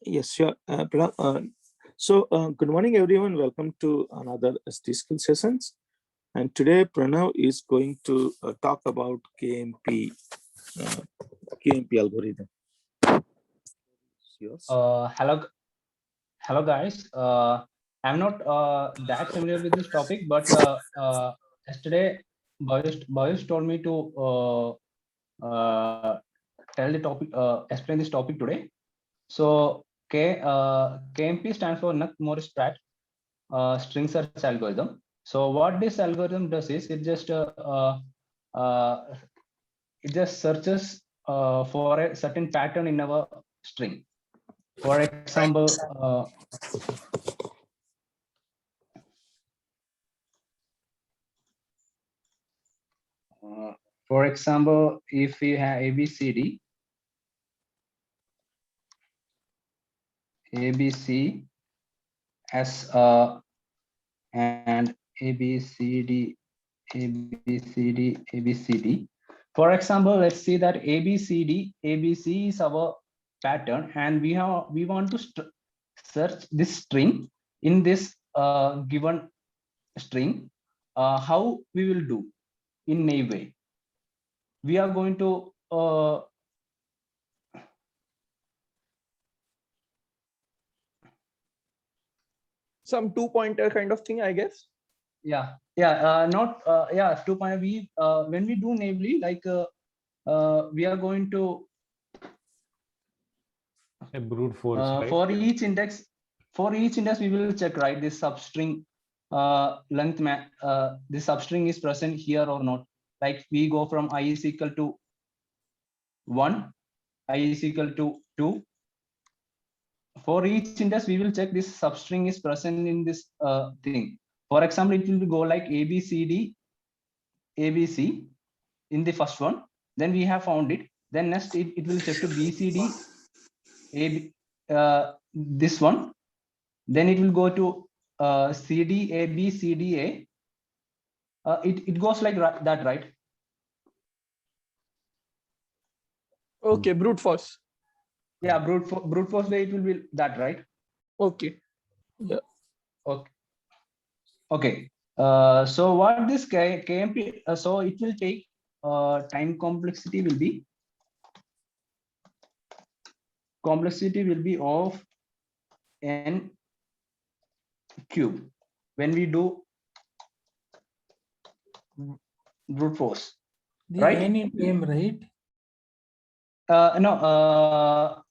Yes, sure. Good morning, everyone. Welcome to another ST Skill Sessions. And today, Pranav is going to talk about uh, KMP algorithm. Yours. Hello, hello guys. I'm not that familiar with this topic, but yesterday Bayush told me to tell the topic, explain this topic today. So KMP stands for Knuth Morris Pratt string search algorithm. So what this algorithm does is uh, it just searches for a certain pattern in our string. For example, Uh, for example, if we have ABCD, ABC as and ABCD, ABCD, ABCD. For example, let's see that ABCD, ABC is our pattern, and we want to search this string in this given string. How we will do in a way? We are going to some two-pointer kind of thing, I guess. Not yeah 2 we when we do namely like we are going to a brute force, right? For each index we will check, right, this substring length this substring is present here or not. Like we go from I is equal to 1, I is equal to 2. For each index we will check this substring is present in this thing. For example, it will go like ABCD ABC in the first one, then we have found it. Then next it will check to BCD AB, this one. Then it will go to CD AB CDA. It goes like that, right? Okay, brute force. Yeah, brute force way it will be that, right? Okay. Yeah. Okay. Okay. So what this KMP? So it will take time complexity will be of n cube when we do brute force, The right? n into m, right? No.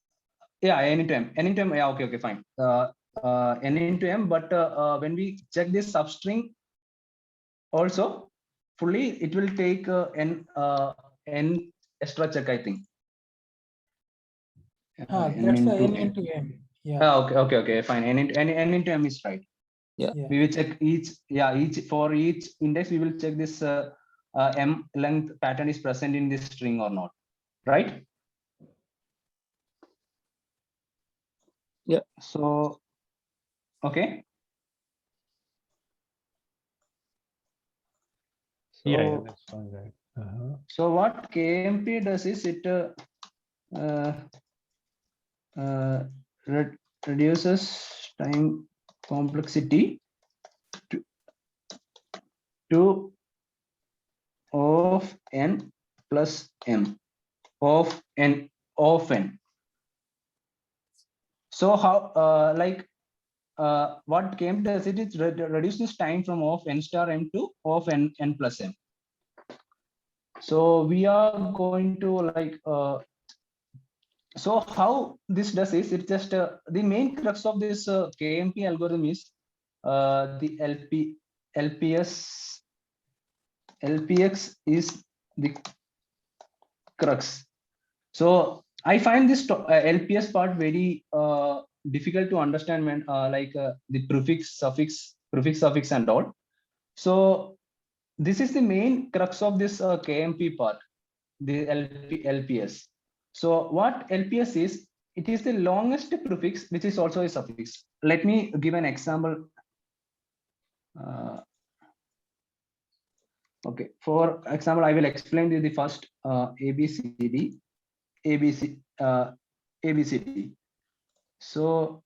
Yeah, anytime. Yeah. Okay. Fine. N into m. But when we check this substring, also fully, it will take n extra check, I think. That's the n into m. Yeah. Okay. Fine. N into m is right. Yeah. We will check each for each index we will check this m length pattern is present in this string or not, right? Yeah. So okay. So, Yeah, that's fine, right. So what KMP does is it uh, reduces time complexity to of n plus m of n. So how what KMP does it is reduces time from of n star m to of n plus m. So we are going to like so how this does is it just the main crux of this KMP algorithm is the LPX is the crux. So I find this LPS part very difficult to understand when the prefix suffix and all. So this is the main crux of this KMP part, the LPS. So what LPS is, it is the longest prefix which is also a suffix. Let me give an example. Okay, for example, I will explain the first ABCD, ABCD. So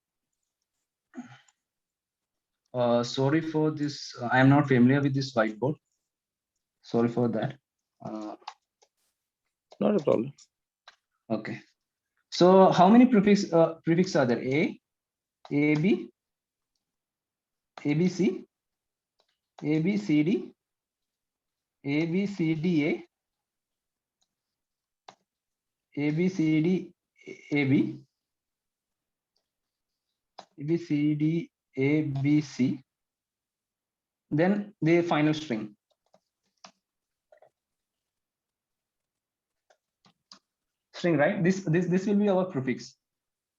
sorry for this. I am not familiar with this whiteboard. Sorry for that. Not a problem. Okay. So how many prefix are there? A, B, ABC, ABCD, ABCDA, ABCD, AB, ABCD, ABC. Then the final string. String, right? This will be our prefix.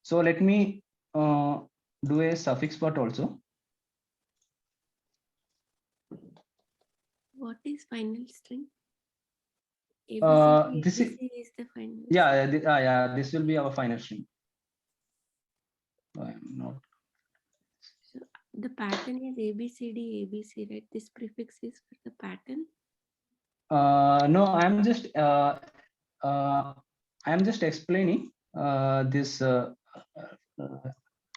So let me do a suffix part also. What is final string? This is the final. yeah, this will be our final string. I am not. So the pattern is ABCD, ABC, right? This prefix is for the pattern. No, I'm just explaining this.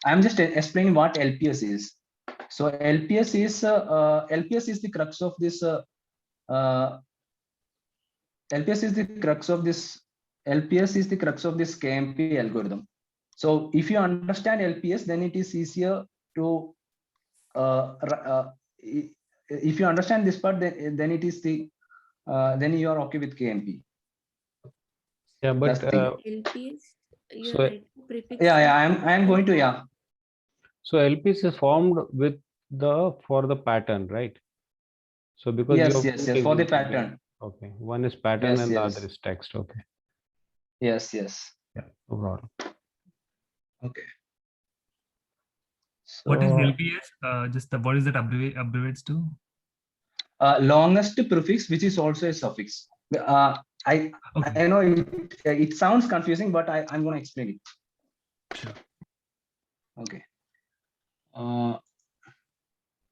I'm just explaining what LPS is. So LPS is the crux of this. LPS is the crux of this. LPS is the crux of this KMP algorithm. So if you understand LPS, then it is easier to. If you understand this part, then it is the. Then you are okay with KMP. Yeah, but LPS, so- right, prefix. Yeah, I'm going to, yeah. so LPS is formed with for the pattern, right? So because Yes, you have yes, two yes, for the tables together. pattern. Okay, one is pattern Yes, and the yes. other is text. Okay, Yes, yes. yeah, no problem. Okay. What is So, LPS? What is that abbreviates to? longest prefix, which is also a suffix. I know it sounds confusing, but I'm going to explain it. Sure. Okay.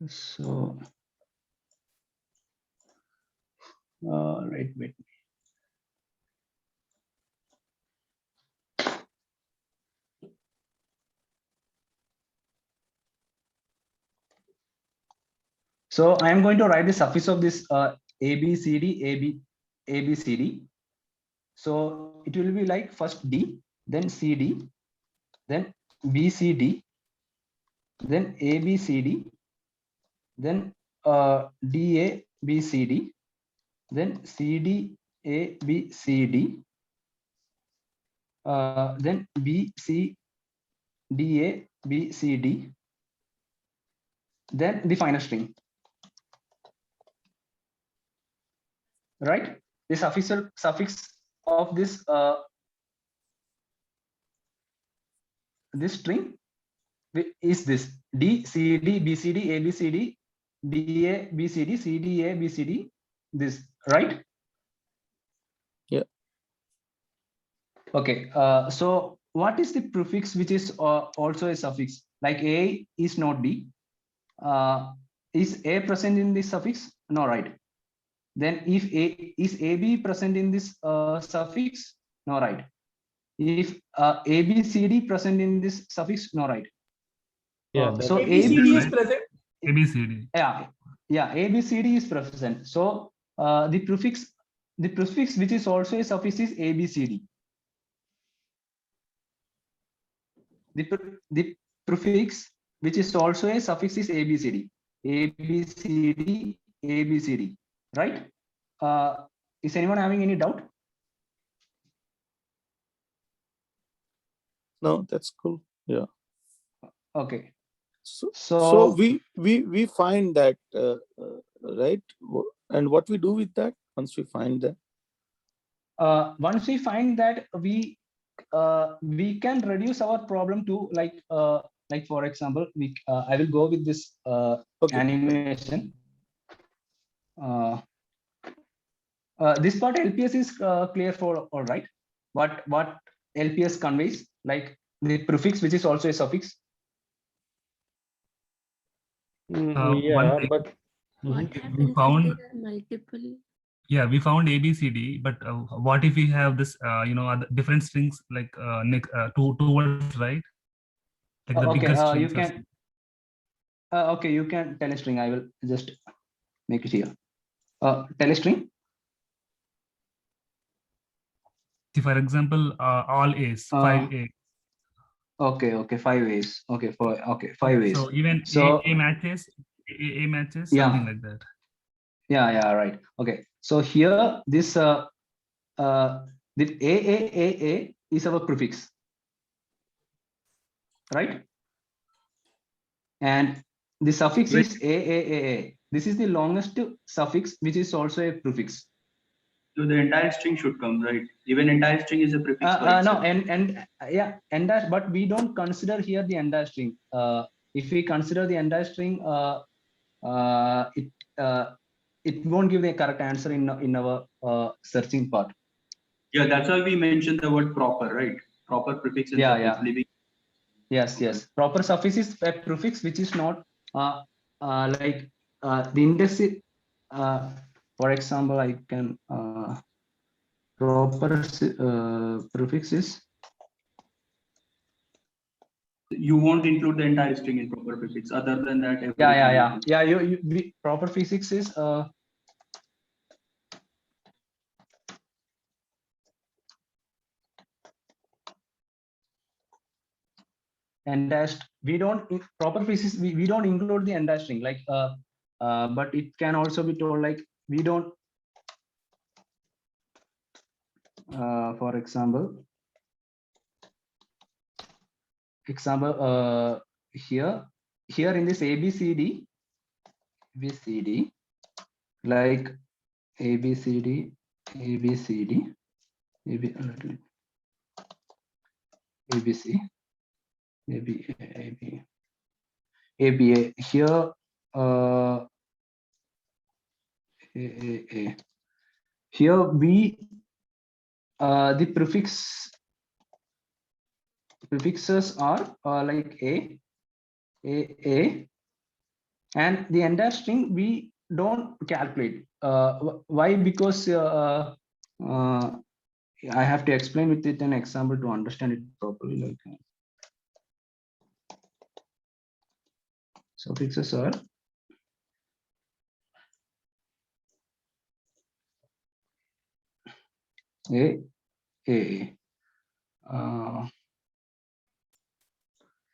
So, right, wait. So I am going to write the suffix of this ABCD, ABCD. So it will be like first D, then CD, then BCD, then ABCD, then DA, BCD, then CD, A, B, C, D, then B, C, D, A, B, C, D, then the final string. Right? The suffix of this this string is this D, C, D, B, C, D, A, B, C, D, D, A, B, C, D, C, D, A, B, C, D, this, right? Yeah. Okay. So what is the prefix which is also a suffix? Like A is not D. Is A present in this suffix? No, right? Then if A is AB present in this suffix? No, right? If ABCD present in this suffix? No, right? Yeah, So ABCD is present. ABCD. Yeah, ABCD is present. So the prefix which is also a suffix is ABCD. The prefix which is also a suffix is ABCD. ABCD, ABCD, right? Is anyone having any doubt? No, that's cool. Yeah. Okay. So we find that right, and what we do with that once we find that. Once we find that, we can reduce our problem to like for example, I will go with this Okay. animation. This part LPS is clear for all, right? What LPS conveys, like the prefix which is also a suffix. Yeah, but What We happens if found- there are multiple? Yeah, we found ABCD, but what if we have this, other different strings like two words, right? Like the Okay, bigger strings. you or can. something. Okay, you can tell a string. I will just make it here. Tell a string. See, for example, all A's, 5A. Okay, 5 ways. Okay, 5 ways. So even So A matches, A matches, Yeah. something like that. yeah, right. Okay, so here this the A is our prefix, right? And the suffix Right. is A. This is the longest suffix, which is also a prefix. So the entire string should come, right? Even entire string is a prefix. by No, itself. entire, but we don't consider here the entire string. If we consider the entire string, it won't give the correct answer in our searching part. Yeah, that's why we mentioned the word proper, right? Proper prefix and Yeah, suffix. yeah. Living. Yes. Proper suffix is a prefix which is not like the index. For example, I can proper prefix is. You won't include the entire string in proper prefix. Other than that, everything. Yeah. Proper prefix is and dash. We don't proper prefix. We don't include the entire string like but it can also be told like we don't. For example, here in this ABCD, like ABCD, ABC, ABA. Here, A. Here we the prefixes are like A, and the entire string we don't calculate. Why? Because I have to explain with it an example to understand it properly. Like suffixes are A.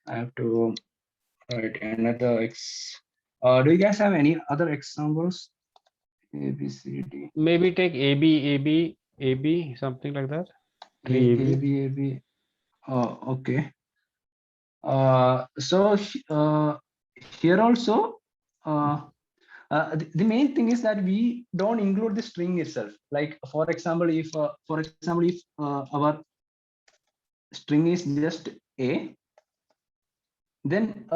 I have to write another X. Do you guys have any other examples? A, B, C, D. Maybe take AB, something like that. Three AB. A, B. Oh, okay. So here also, the main thing is that we don't include the string itself. Like for example, if our string is just A, then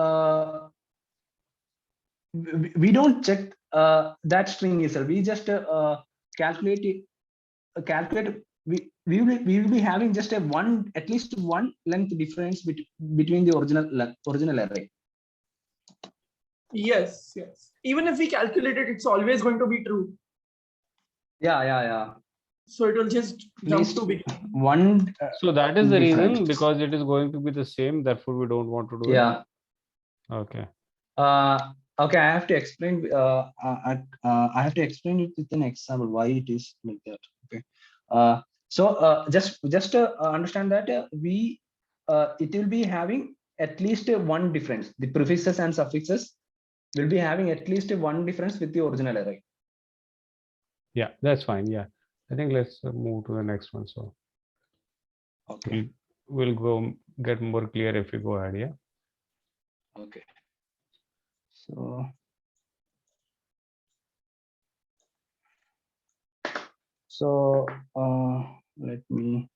we don't check that string itself. We just calculate it. We will be having just at least one length difference between the original array. Yes. Even if we calculate it, it's always going to be true. Yeah. So it will just jump to big. One. So that is the reason, difference. because it is going to be the same. Therefore, we don't want to do Yeah. it. Okay. Okay, I have to explain. I have to explain it with an example why it is like that. Okay. So just understand that it will be having at least one difference. The prefixes and suffixes will be having at least one difference with the original array. Yeah, that's fine. Yeah, I think let's move to the next one. So Okay. we'll go get more clear if we go ahead. Yeah. Okay. So let me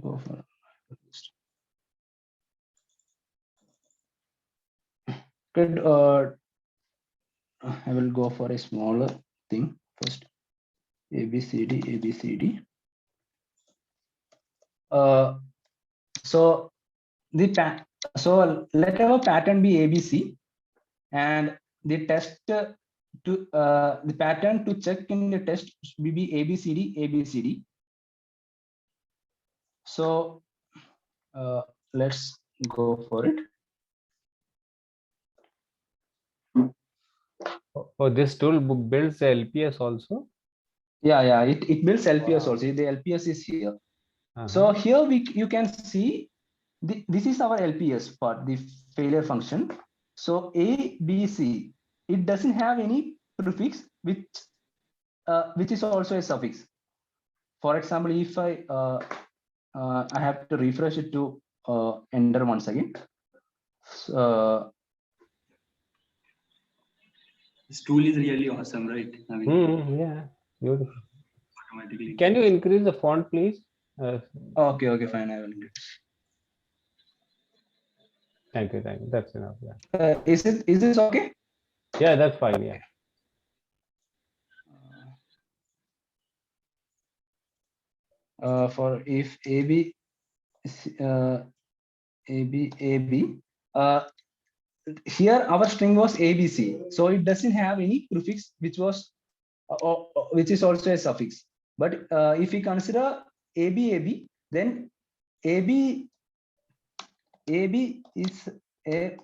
go for this. Good. I will go for a smaller thing first. ABCD. So let our pattern be ABC, and the test to the pattern to check in the test will be ABCD. So let's go for it. Oh, this tool builds the LPS also. Yeah, it builds LPS also. The LPS is here. So here you can see this is our LPS part, the failure function. So A, B, C, it doesn't have any prefix which is also a suffix. For example, if I have to refresh it to enter once again. This tool is really awesome, right? I mean, Yeah, beautiful. automatically. Can you increase the font, please? Okay, fine. I will do it. Thank you. That's enough. Yeah. Is this okay? Yeah, that's fine. Yeah. For if AB, AB, here our string was ABC, so it doesn't have any prefix which was which is also a suffix. But if we consider AB, then AB is a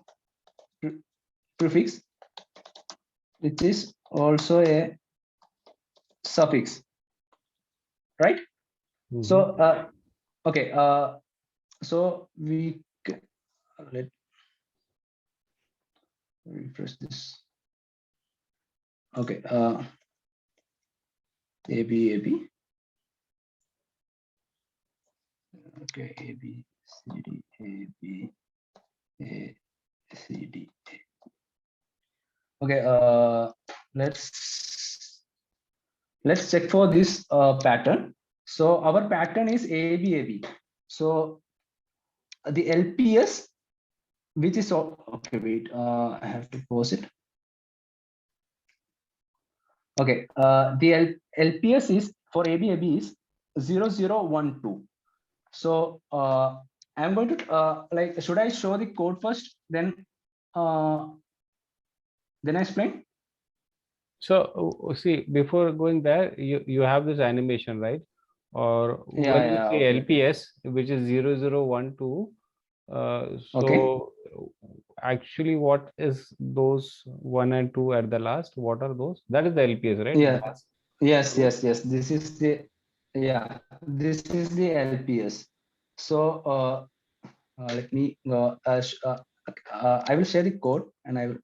prefix which is also a suffix, right? So okay, so we let refresh this. Okay, AB. Okay, AB, CD, AB, A, CD. Okay, let's check for this pattern. So our pattern is AB. So the LPS, which is okay. Wait, I have to pause it. Okay, the LPS is for AB is 0012. So I'm going to like, should I show the code first, then I explain? So see, before going there, you have this animation, right? Or when you say okay. LPS, which is 0012. So actually, what is those 1 and 2 at the last? What are those? That is the LPS, right? Yeah. Yes. This is the this is the LPS. So let me I will share the code and I will.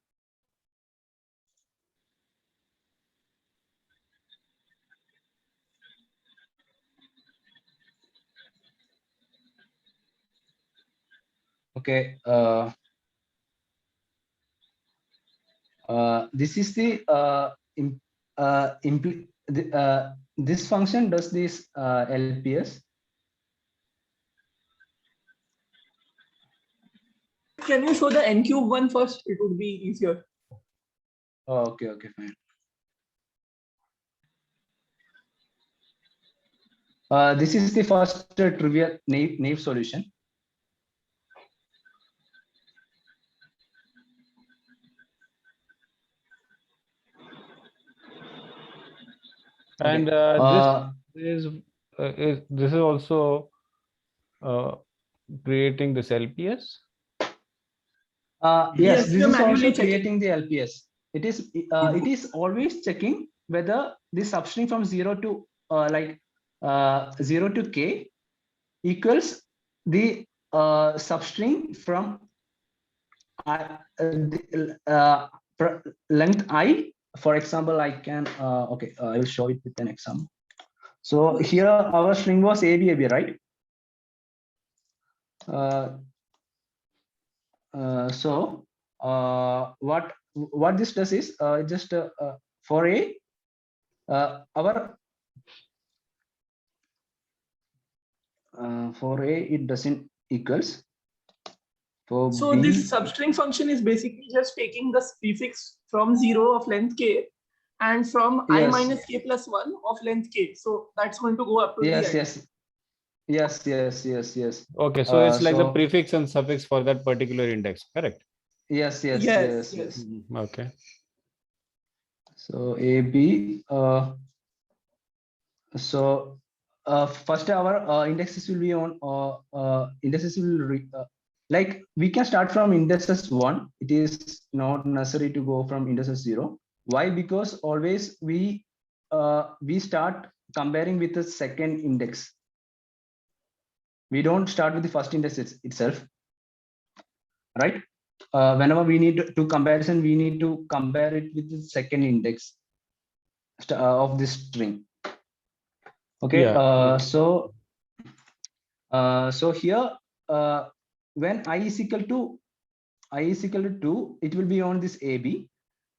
Okay. This is the this function does this LPS. Can you show the N-cube one first? It would be easier. Okay, fine. This is the first trivial naive solution. And this is also creating this LPS. Yes, this is also creating the LPS. It is always checking whether the substring from 0 to 0 to k equals the substring from length I. For example, I can okay, I will show it with an example. So here our string was AB, right? So what this does is just for A, our for A it doesn't equals. For So B, this substring function is basically just taking the prefix from 0 of length k and from I minus k plus 1 of length k. So that's going to go up to the end. Yes. Okay, so it's like the prefix and suffix for that particular index, correct? Yes. Okay. So AB. So first our indexes will be on indexes will like we can start from indices 1. It is not necessary to go from indices 0. Why? Because always we start comparing with the second index. We don't start with the first index itself, right? Whenever we need to comparison, we need to compare it with the second index of this string. Okay. Yeah. So here when I is equal to 2, it will be on this AB.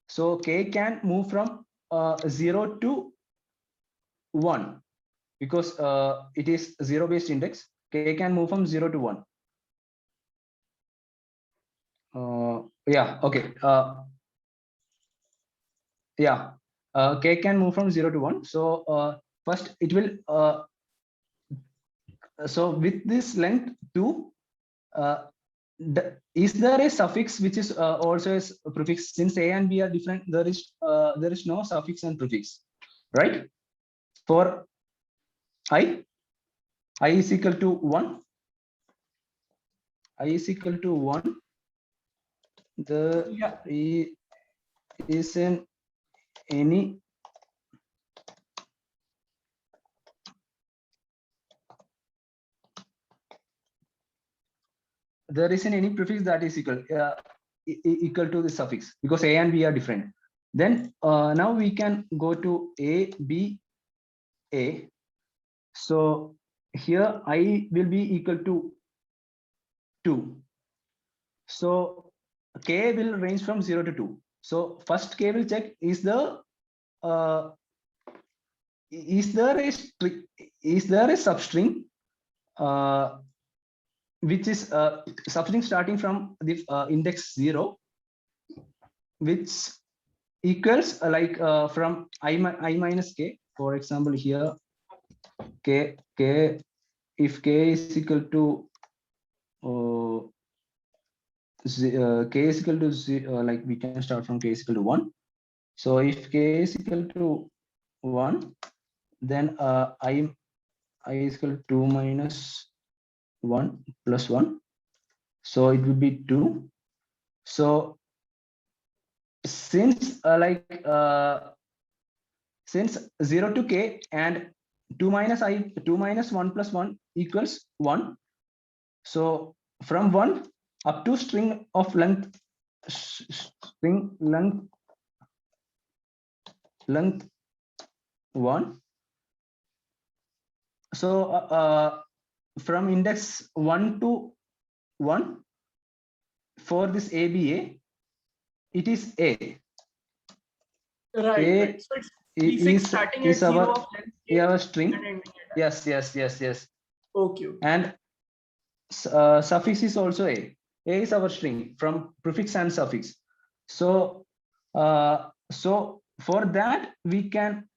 So k can move from 0 to 1 because it is 0 based index. K can move from 0 to 1. Yeah, okay. Yeah, k can move from 0 to 1. So first it will so with this length 2, is there a suffix which is also a prefix? Since a and b are different, there is no suffix and prefix, right? For I is equal to 1, I is equal to 1, there isn't any prefix that is equal to the suffix, because a and b are different. Then now we can go to a, b, a. So here I will be equal to 2. So k will range from 0 to 2. So first k will check, is there a substring which is substring starting from the index 0, which equals from I minus k. For example, here k if k is equal to k is equal to 0, like we can start from k is equal to 1. So if k is equal to 1, then I is equal to 2 minus 1 plus 1. So it will be 2. So since since 0 to k and 2 minus 1 plus 1 equals 1. So from 1 up to string of length 1. So from index 1 to 1 for this ABA, it is A. Right. So it's prefix starting at 0 of length k our string. and ending at Yes. Okay. And suffix is also A. A is our string from prefix and suffix. So so for that we can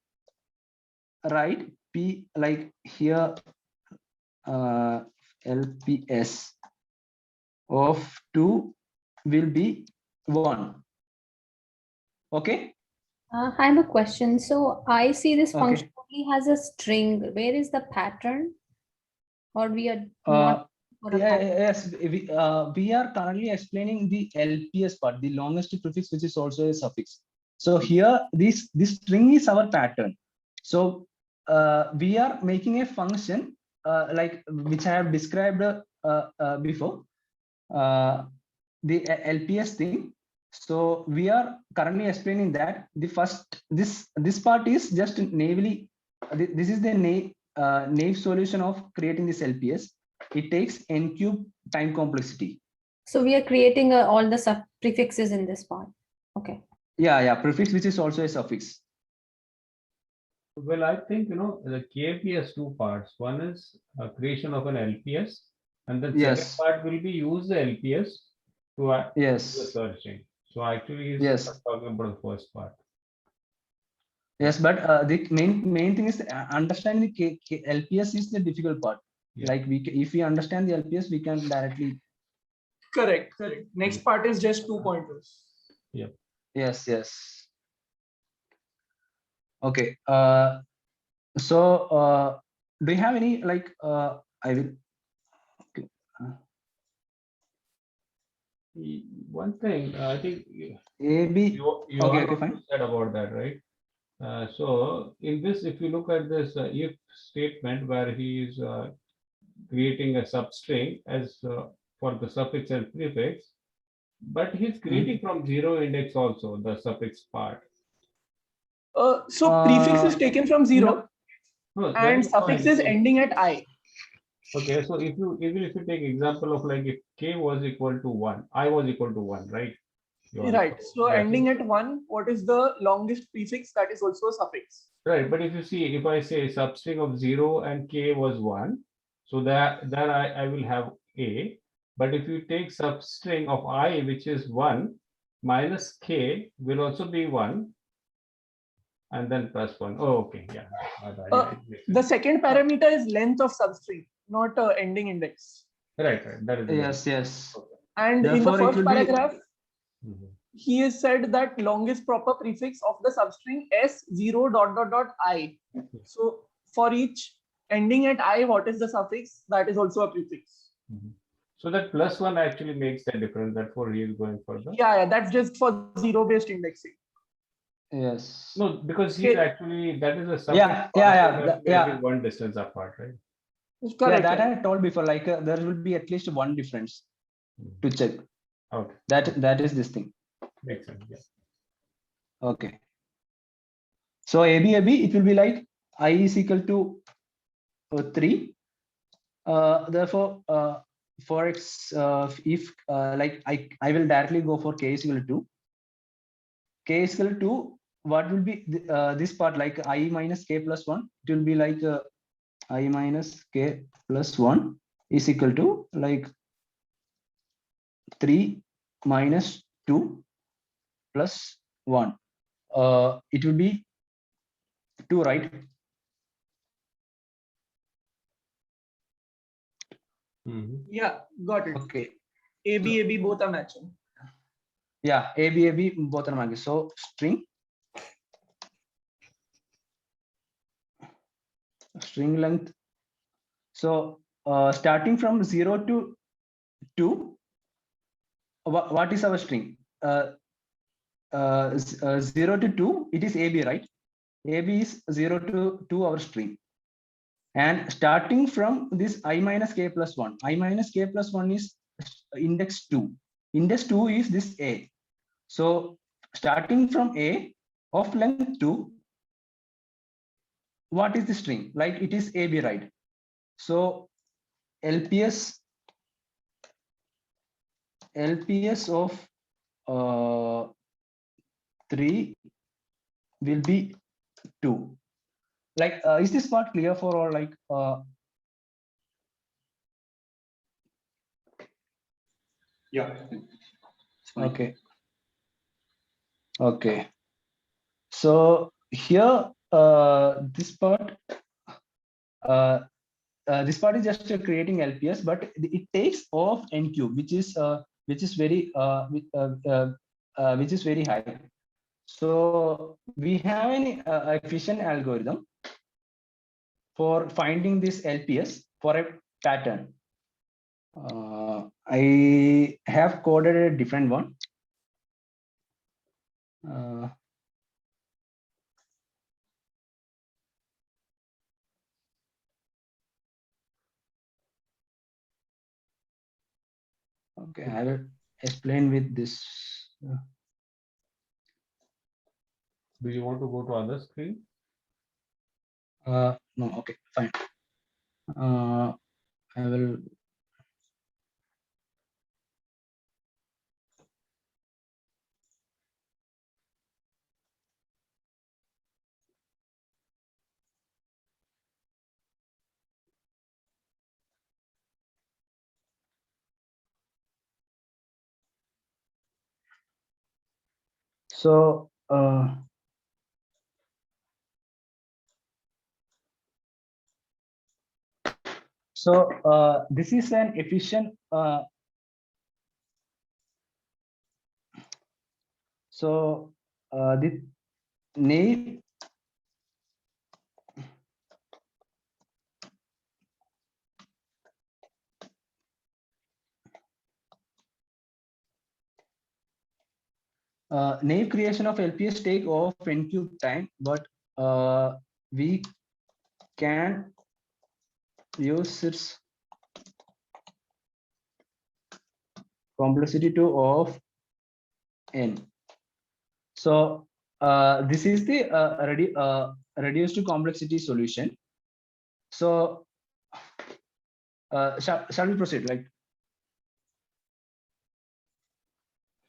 write P, like here LPS of 2 will be 1. Okay. I have a question. So I see this Okay. function only has a string. Where is the pattern? Or we are Uh, not for a pattern? yes, we are currently explaining the LPS part, the longest prefix, which is also a suffix. So here this string is our pattern. So we are making a function like which I have described before, the LPS thing. So we are currently explaining that the first this part is just naively, this is the naive solution of creating this LPS. It takes n cube time complexity. So we are creating all the prefixes in this part. Okay. Yeah, prefix, which is also a suffix. Well, I think, the KP has two parts. One is creation of an LPS, and the second part will be use the LPS to do the searching. So actually, he's talking about the first part. Yes, but the main thing is understanding the LPS is the difficult part. Yeah. Like if we understand the LPS, we can directly. Correct. Next part is just 2 pointers. Yeah. Yes. Okay. So do you have any I will. Okay. One thing, I think AB. you Okay, are okay, also fine. said about that, right? So in this, if you look at this if statement where he is creating a substring as for the suffix and prefix, but he's creating from zero index also the suffix part. So prefix is taken from 0 No, that and is suffix fine. is ending at I. Okay, so if you even if you take example of like if k was equal to 1, I was equal to 1, right? Right. So Yeah, ending at 1, what is the longest prefix that is also a suffix? right, but if you see, if I say substring of 0 and k was 1, so that I will have a. But if you take substring of I, which is 1, minus k will also be 1, and then plus 1. Oh, okay, yeah. Yeah, it makes The sense. second parameter is length of substring, not ending index. Right, that is the Yes, yes. And in the Therefore, it first will be. paragraph, Mhm. he has said that longest proper prefix of the substring S0 ... I. So for each ending at I, what is the suffix? That is also a prefix. So that plus 1 actually makes the difference. Therefore, he is going further. Yeah, that's just for zero-based indexing. Yes. No, because he's Okay. actually, that is a suffix. Yeah, part, yeah, so yeah, that should be yeah. at least one distance apart, right? Yeah, that I told before. Like there will be at least one difference to check. Okay. That is this thing. Makes sense. Yeah. Okay. So AB, it will be like I is equal to 3. Therefore, for x, if like I will directly go for k is equal to 2. K is equal to what will be this part, like I minus k plus 1. It will be like I minus k plus 1 is equal to like 3 minus 2 plus 1. It will be 2, right? Yeah, got it. Okay. AB both are matching. Yeah, AB both are matching. So string length. So starting from 0 to 2, what is our string? 0 to 2, it is AB, right? AB is 0 to 2, our string. And starting from this I minus k plus 1, I minus k plus 1 is index 2. Index 2 is this A. So starting from A of length 2, what is the string? Like it is AB, right? So LPS of 3 will be 2. Like is this part clear for all? Like Yeah. Okay. So here this part is just creating LPS, but it takes off n cube, which is very high. So we have an efficient algorithm for finding this LPS for a pattern. I have coded a different one. Okay, I will explain with this. Do you want to go to other screen? No, okay, fine. I will. So this is an efficient the naive naive creation of LPS take of n cube time, but we can use its complexity to of n. So this is the reduced complexity solution. So shall we proceed? Like,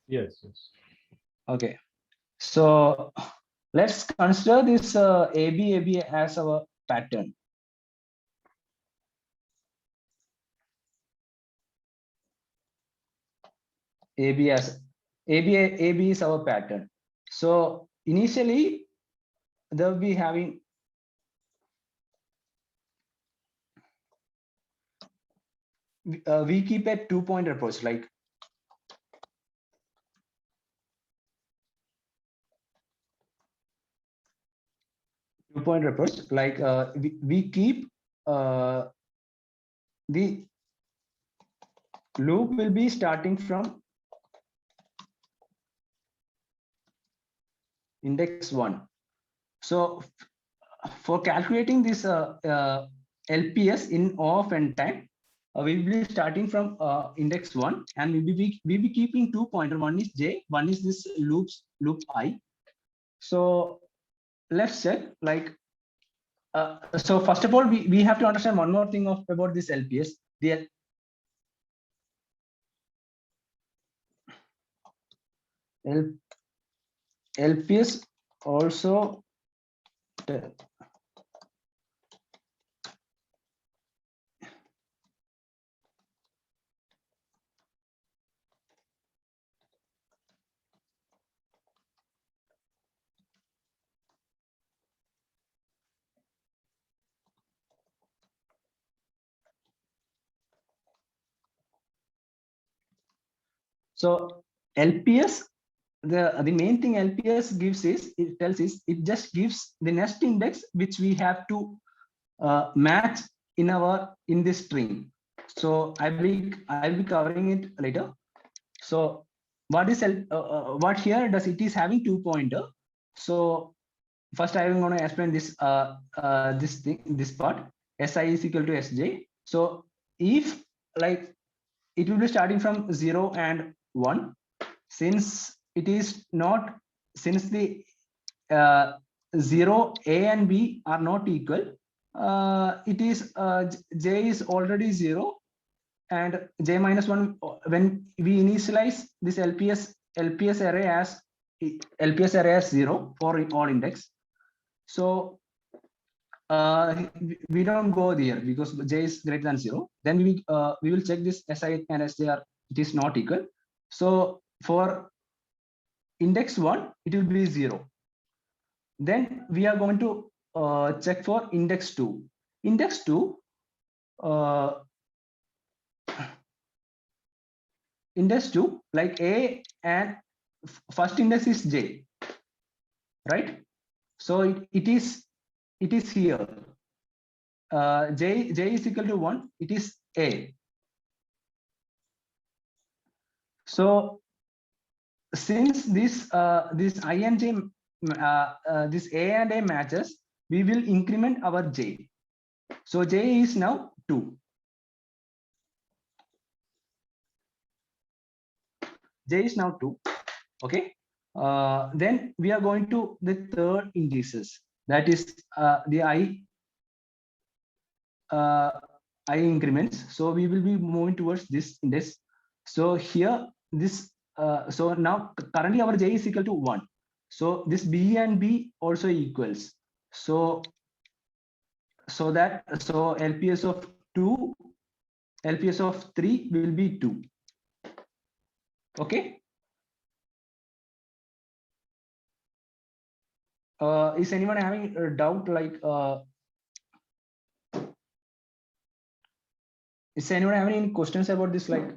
Yes. okay. So let's consider this AB as our pattern. AB is our pattern. So initially they'll be having we keep a 2-point approach, like two-point approach, like we keep the loop will be starting from index 1. So for calculating this LPS in of n time, we will be starting from index 1, and we will be keeping 2 pointer. One is j, one is this loop I. So let's check, like so first of all, we have to understand one more thing about this LPS. The LPS also so LPS, the main thing LPS gives is, it just gives the next index which we have to match in this string. So I'll be covering it later. So what here does, it is having 2 pointer. So first I'm going to explain this this part. Si is equal to sj. So if, like, it will be starting from 0 and 1, since it is not, since the 0, a and b are not equal, it is j is already 0 and j minus 1. When we initialize this LPS array as 0 for all index, so we don't go there because j is greater than 0. Then we will check this si and sj are, it is not equal. So for index 1 it will be 0. Then we are going to check for index 2. Index 2, like a and first index is j, right? So it is here. J is equal to 1. It is a. So since this I and j, this a and a matches, we will increment our j. So j is now 2. J is now 2. Okay. Then we are going to the third indices, that is the I increments. So we will be moving towards this index. So here this so now currently our j is equal to 1. So this b and b also equals. So LPS of 2, LPS of 3 will be 2. Okay. Is anyone having a doubt, like is anyone having any questions about this? Like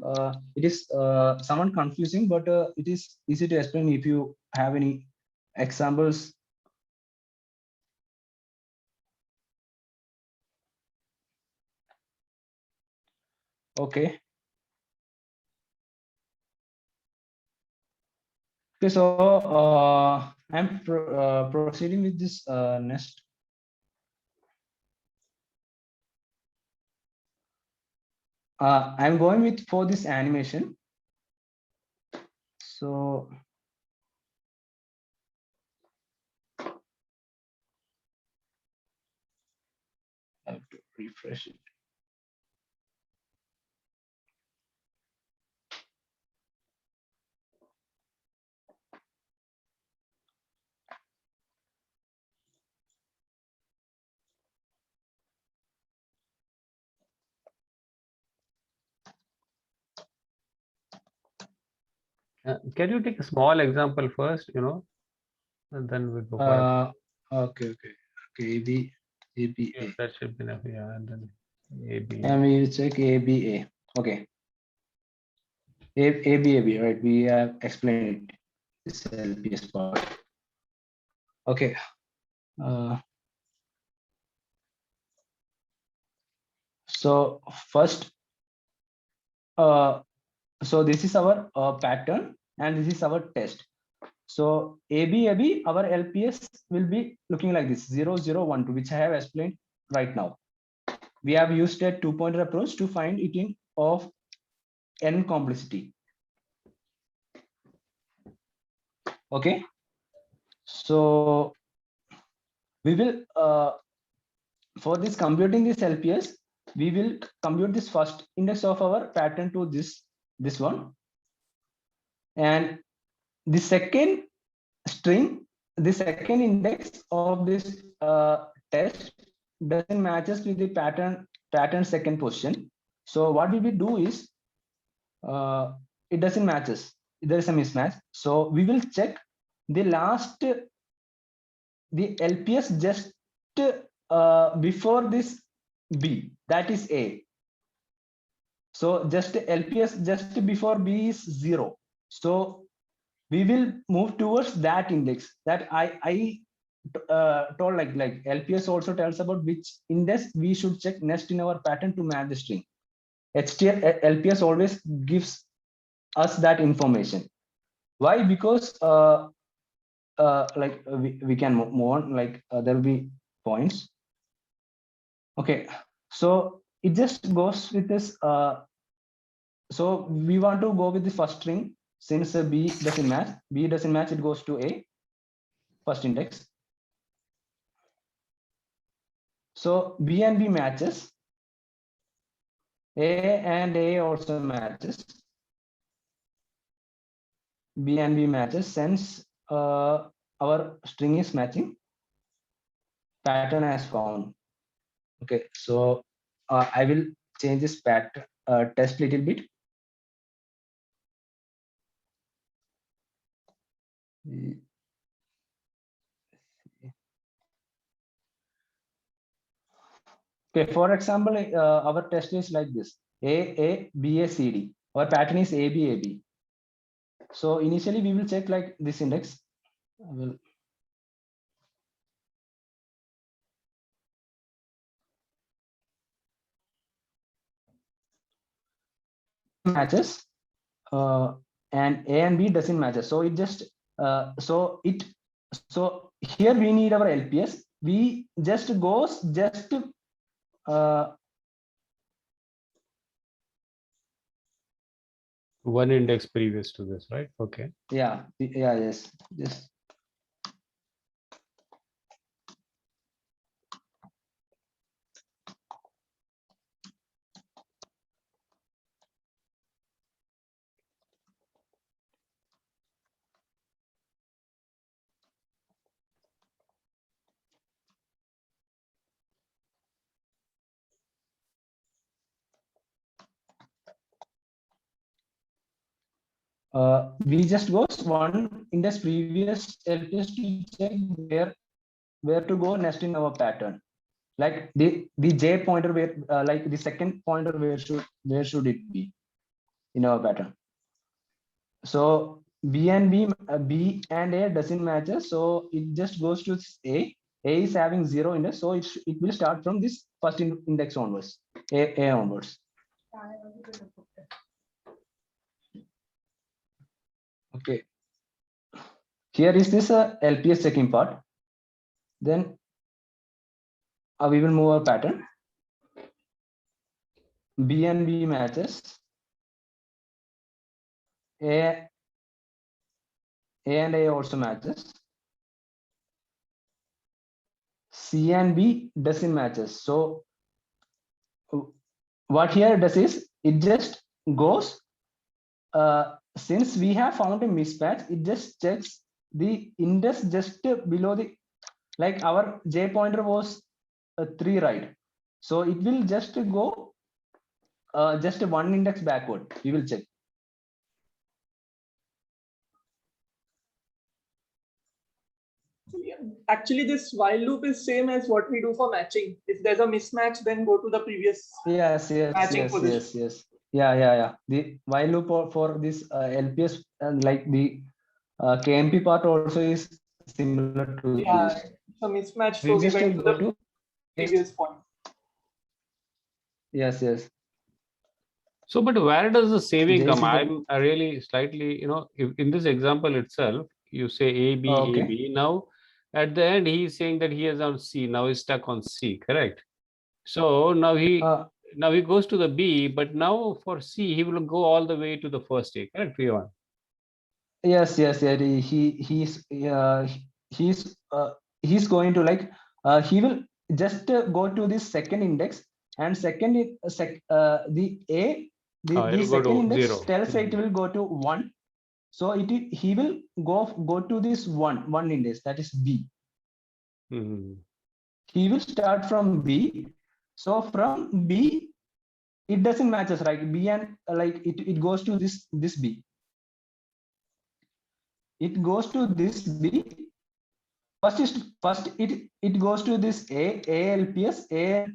it is somewhat confusing, but it is easy to explain if you have any examples. Okay. Okay, so I'm proceeding with this next. I'm going with for this animation. So I have to refresh it. Can you take a small example first, and then we go for Okay. AB, yeah, ABA. that should be enough. Yeah, and then AB. And we will check ABA. Okay. ABAB, right? We have explained it. This LPS part. Okay. So first, so this is our pattern and this is our test. So ABAB, our LPS will be looking like this 0012, which I have explained right now. We have used a 2-pointer approach to find it in of n complexity. Okay. So we will for this computing this LPS, we will compute this first index of our pattern to this one, and the second string, the second index of this test doesn't matches with the pattern second position. So what we will do is it doesn't matches. There is a mismatch. So we will check the last the LPS just before this B, that is A. So just LPS just before B is 0. So we will move towards that index that I told like LPS also tells about which index we should check next in our pattern to match the string. LPS always gives us that information. Why? Because we can move on, there will be points. Okay, so it just goes with this. So we want to go with the first string since B doesn't match, it goes to A, first index. So B and B matches, A and A also matches, B and B matches, since our string is matching, pattern as found. Okay, so I will change this pattern test little bit. Okay, for example, our test is like this: A, B, A, C, D. Our pattern is A, B, A, B. So initially we will check like this index. I will matches, and A and B doesn't match. So it just so here we need our LPS. We just goes just one index previous to this, right? Okay. Yeah, yes, just we just goes one index previous LPS to check where to go next in our pattern. Like the J pointer, where like the second pointer, where should it be in our pattern? So B and A doesn't match, so it just goes to A. A is having 0 index, so it will start from this first index onwards, A onwards. Okay. here is this LPS checking part. Then we will move our pattern. B and B matches. A and A also matches. C and B doesn't matches. So what here does is it just goes, since we have found a mismatch, it just checks the index just below the, like our J pointer was 3, right? So it will just go just one index backward. We will check. Actually, this while loop is same as what we do for matching. If there's a mismatch, then go to the previous matching position. Yes. Yeah. The while loop for this LPS and like the KMP part also is similar to this. It's a mismatch, so we went to the previous point. Yes. So, but where does the saving come? I'm really slightly, if in this example itself, you say A, B, A, B. Now, at the end, he's saying that he is on C. Now he's stuck on C, correct? So now he goes to the B, but now for C, he will go all the way to the first A, correct, P1? Yes. He's going to like he will just go to this second index, and second the second index 0. Tells it will go to 1. So he will go to this one index, that is B. He will start from B. So from B, it doesn't matches, right? B and like it goes to this B. It goes to this B. First it goes to this A LPS. A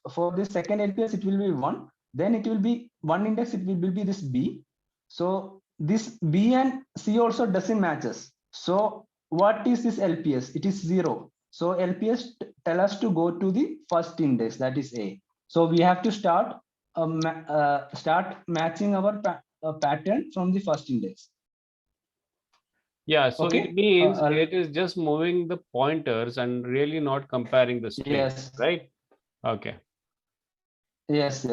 for the second LPS it will be 1. Then it will be one index. It will be this B. So this B and C also doesn't matches. So what is this LPS? It is 0. So LPS tell us to go to the first index, that is A. So we have to start matching our pattern from the first index. Yeah, so it means it is just moving the pointers and really not comparing the strings, right? Okay. Yes.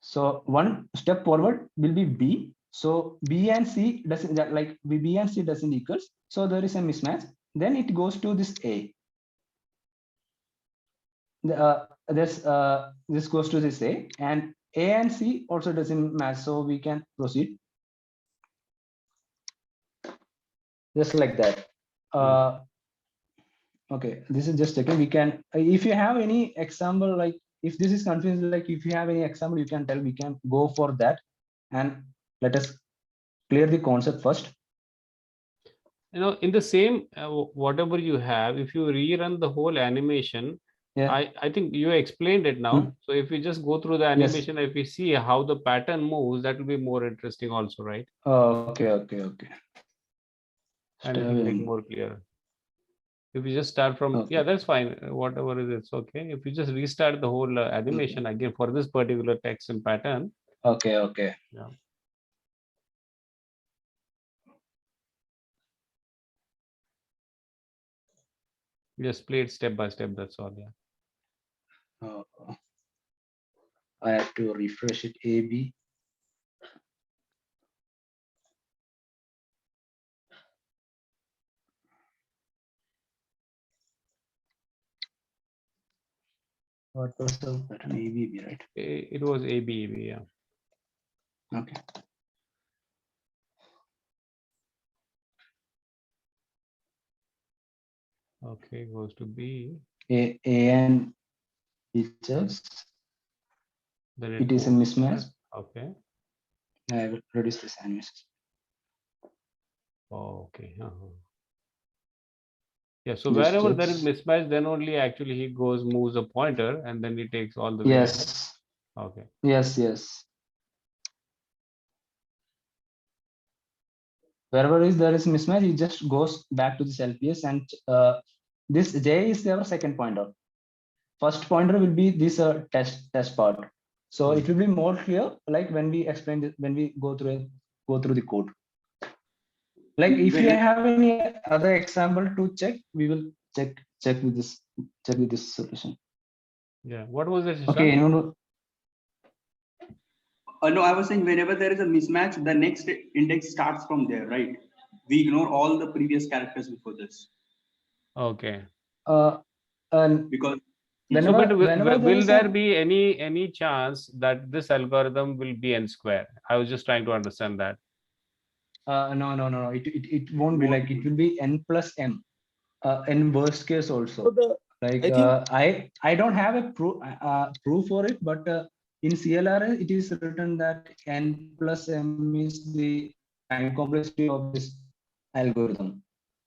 So one step forward will be B. So B and C doesn't like B and C doesn't equals. So there is a mismatch. Then it goes to this A. This goes to this A, and A and C also doesn't match. So we can proceed just like that. Okay, this is just checking. We can, if you have any example, like if this is confusing, like if you have any example, you can tell. We can go for that, and let us clear the concept first. In the same whatever you have, if you rerun the whole animation, I think you explained it now. So if we just go through the animation, if we see how the pattern moves, that will be more interesting also, right? Okay. And it will make more clear. If we just start from, that's fine. Whatever it is, it's okay. If you just restart the whole animation again for this particular text and pattern. Okay. Yeah. Just play it step by step. That's all. Yeah. I have to refresh it. AB. What was the pattern? ABB, right? It was ABB, yeah. Okay. Okay, goes to B. A and features. Then it is a mismatch. Okay. I will reduce this animation. Okay. Yeah, so wherever there is mismatch, then only actually he moves a pointer, and then he takes all the way. Yes. Okay. Yes. Wherever there is mismatch, it just goes back to this LPS, and this J is our second pointer. First pointer will be this test part. So it will be more clear, like when we explain it, when we go through the code. Like if you have any other example to check, we will check with this solution. Yeah. What was this? Okay. No, I was saying whenever there is a mismatch, the next index starts from there, right? We ignore all the previous characters before this. Okay. Because will there be any chance that this algorithm will be n square? I was just trying to understand that. No. It won't be like, it will be n plus m. In worst case also. So I don't have a proof for it, but in CLRS it is written that n plus m is the time complexity of this algorithm.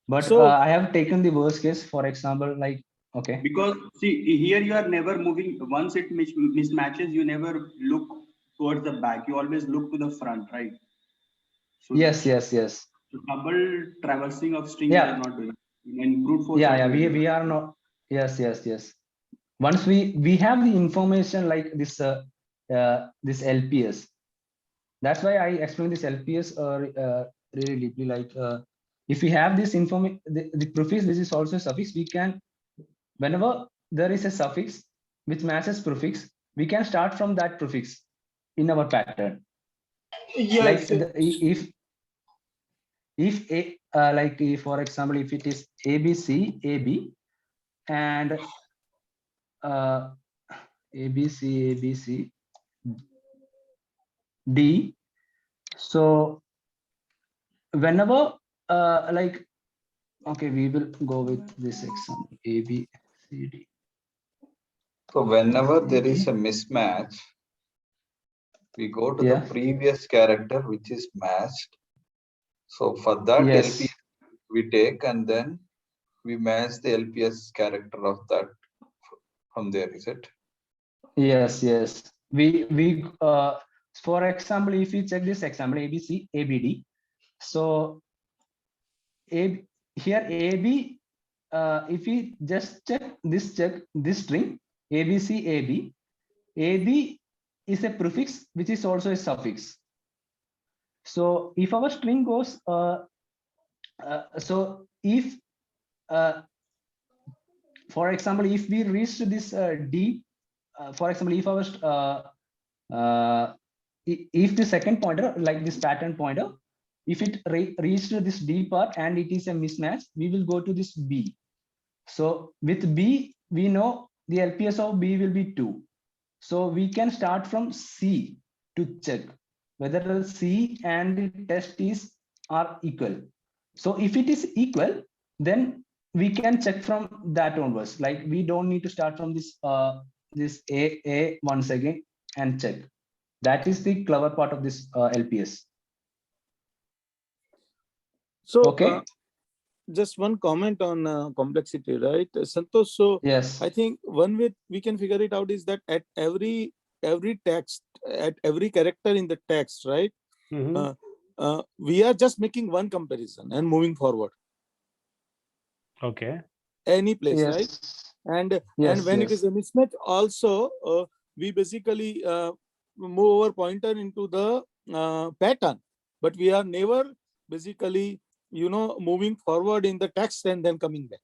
But I have taken the worst case, for example, like, okay. Because see, here you are never moving. Once it mismatches, you never look towards the back. You always look to the front, right? So yes. So double traversing of string we are not doing. In brute force. We are not. Yes. Once we have the information like this this LPS. That's why I explained this LPS really deeply. Like if we have this information, the prefix, this is also a suffix. We can, whenever there is a suffix which matches prefix, we can start from that prefix in our pattern. Yes. Like if for example, if it is ABC AB and ABC D, so whenever like, okay, we will go with this example ABCD. So whenever there is a mismatch, we go to the previous character which is matched. So for that LPS we take, and then we match the LPS character of that from there, is it? Yes. We for example, if you check this example ABC ABD, so here AB, if we just check this string ABC AB is a prefix which is also a suffix. So if our string goes so if for example, if we reach this D, for example, if our if the second pointer, like this pattern pointer, if it reached this D part and it is a mismatch, we will go to this B. So with B, we know the LPS of B will be 2. So we can start from C to check whether the C and the test are equal. So if it is equal, then we can check from that onwards. Like we don't need to start from this this A once again and check. That is the clever part of this LPS. So okay. Just one comment on complexity, right, Santosh? So yes, I think one way we can figure it out is that at every text, at every character in the text, right? We are just making one comparison and moving forward. Okay. Any place, right? And when it is a mismatch, also we basically move our pointer into the pattern, but we are never basically, moving forward in the text and then coming back.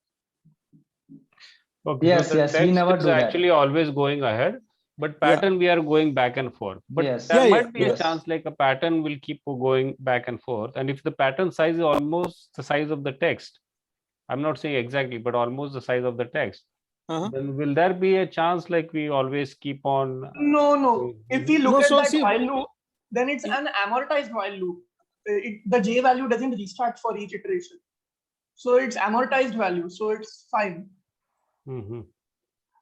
Okay. Yes, so the text we never is do actually that. always going ahead, but pattern we are going back and forth. But there might be a chance like a pattern will keep going back and forth, and if the pattern size is almost the size of the text, I'm not saying exactly, but almost the size of the text, then will there be a chance like we always keep on? No. If we look at that while loop, then it's an amortized while loop. The J value doesn't restart for each iteration. So it's amortized value. So it's fine.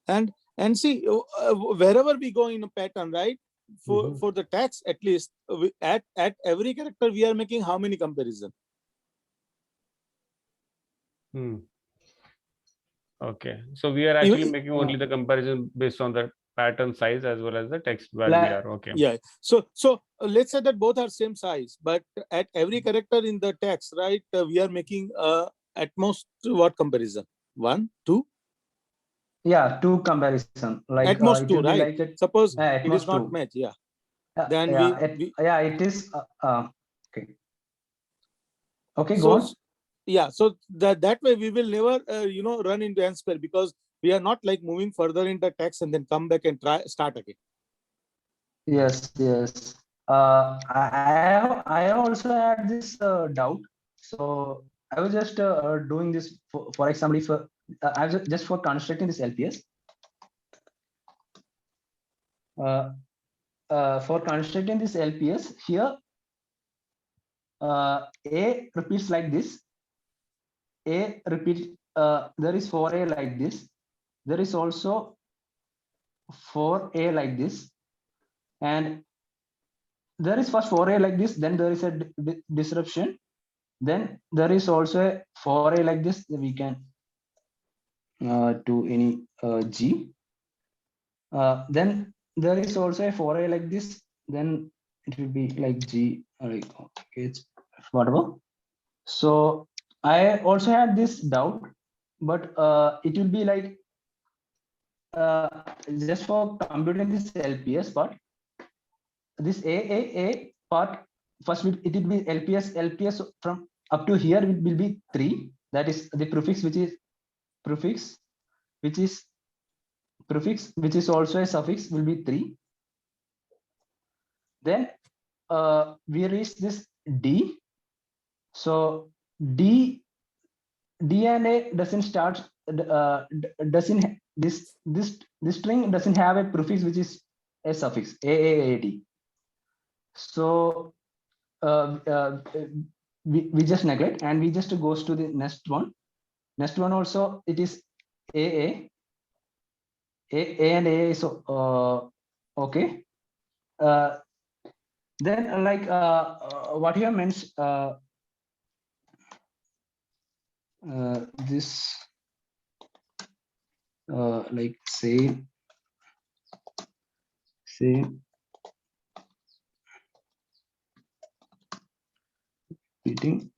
And see, wherever we go in a pattern, right? For the text, at least at every character, we are making how many comparison? Okay, so we are actually making only the comparison based on the pattern size as well as the text where we are. Okay. Yeah. So let's say that both are same size, but at every character in the text, right? We are making at most what comparison? 1, 2. Yeah, 2 comparison. Like at most 2, right? Like Suppose it is not match. Then it is okay. Okay, So, go on. yeah, so that way we will never run into n square, because we are not like moving further in the text and then come back and start again. Yes, yes. I also had this doubt. So I was just doing this for example, if I was just for constructing this LPS. For constructing this LPS here, A repeats like this. A repeat. There is 4A like this. There is also 4A like this, and there is first 4A like this. Then there is a disruption. Then there is also a 4A like this. We can to any G. Then there is also a 4A like this. Then it will be like G, like okay, it's whatever. So I also had this doubt, but it will be like just for computing this LPS part, this A part, first it will be LPS from up to here it will be 3. That is the prefix which is also a suffix will be 3. Then we reach this D. So D and A doesn't start doesn't this string doesn't have a prefix which is a suffix AAAD. So we just neglect and we just goes to the next one. Next one also it is A and A is okay. Then like what you have mentioned, this like same repeating.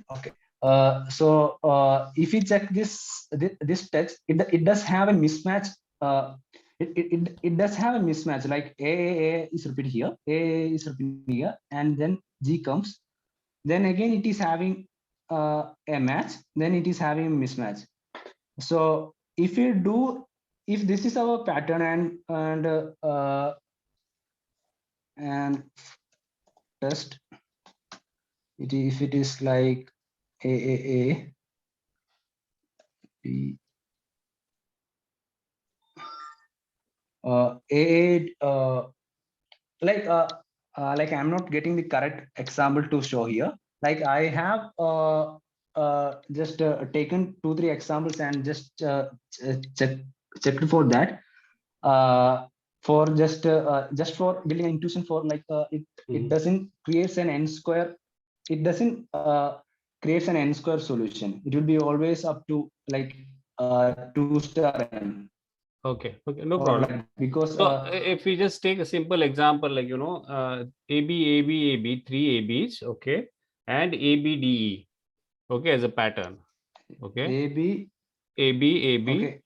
Okay. So if you check this text, it does have a mismatch. It does have a mismatch. Like A is repeated here, A is repeated here, and then G comes. Then again it is having a match. Then it is having a mismatch. So if this is our pattern and test. If it is like A, B, like I'm not getting the correct example to show here. Like I have just taken 2-3 examples and just checked for that. For just for building an intuition for like it doesn't create an n square. It doesn't create an n square solution. It will be always up to like 2 star n. Okay, no problem. Like, because so if we just take a simple example, like AB, 3 ABs, okay, and ABDE, okay, as a pattern, okay. AB, okay.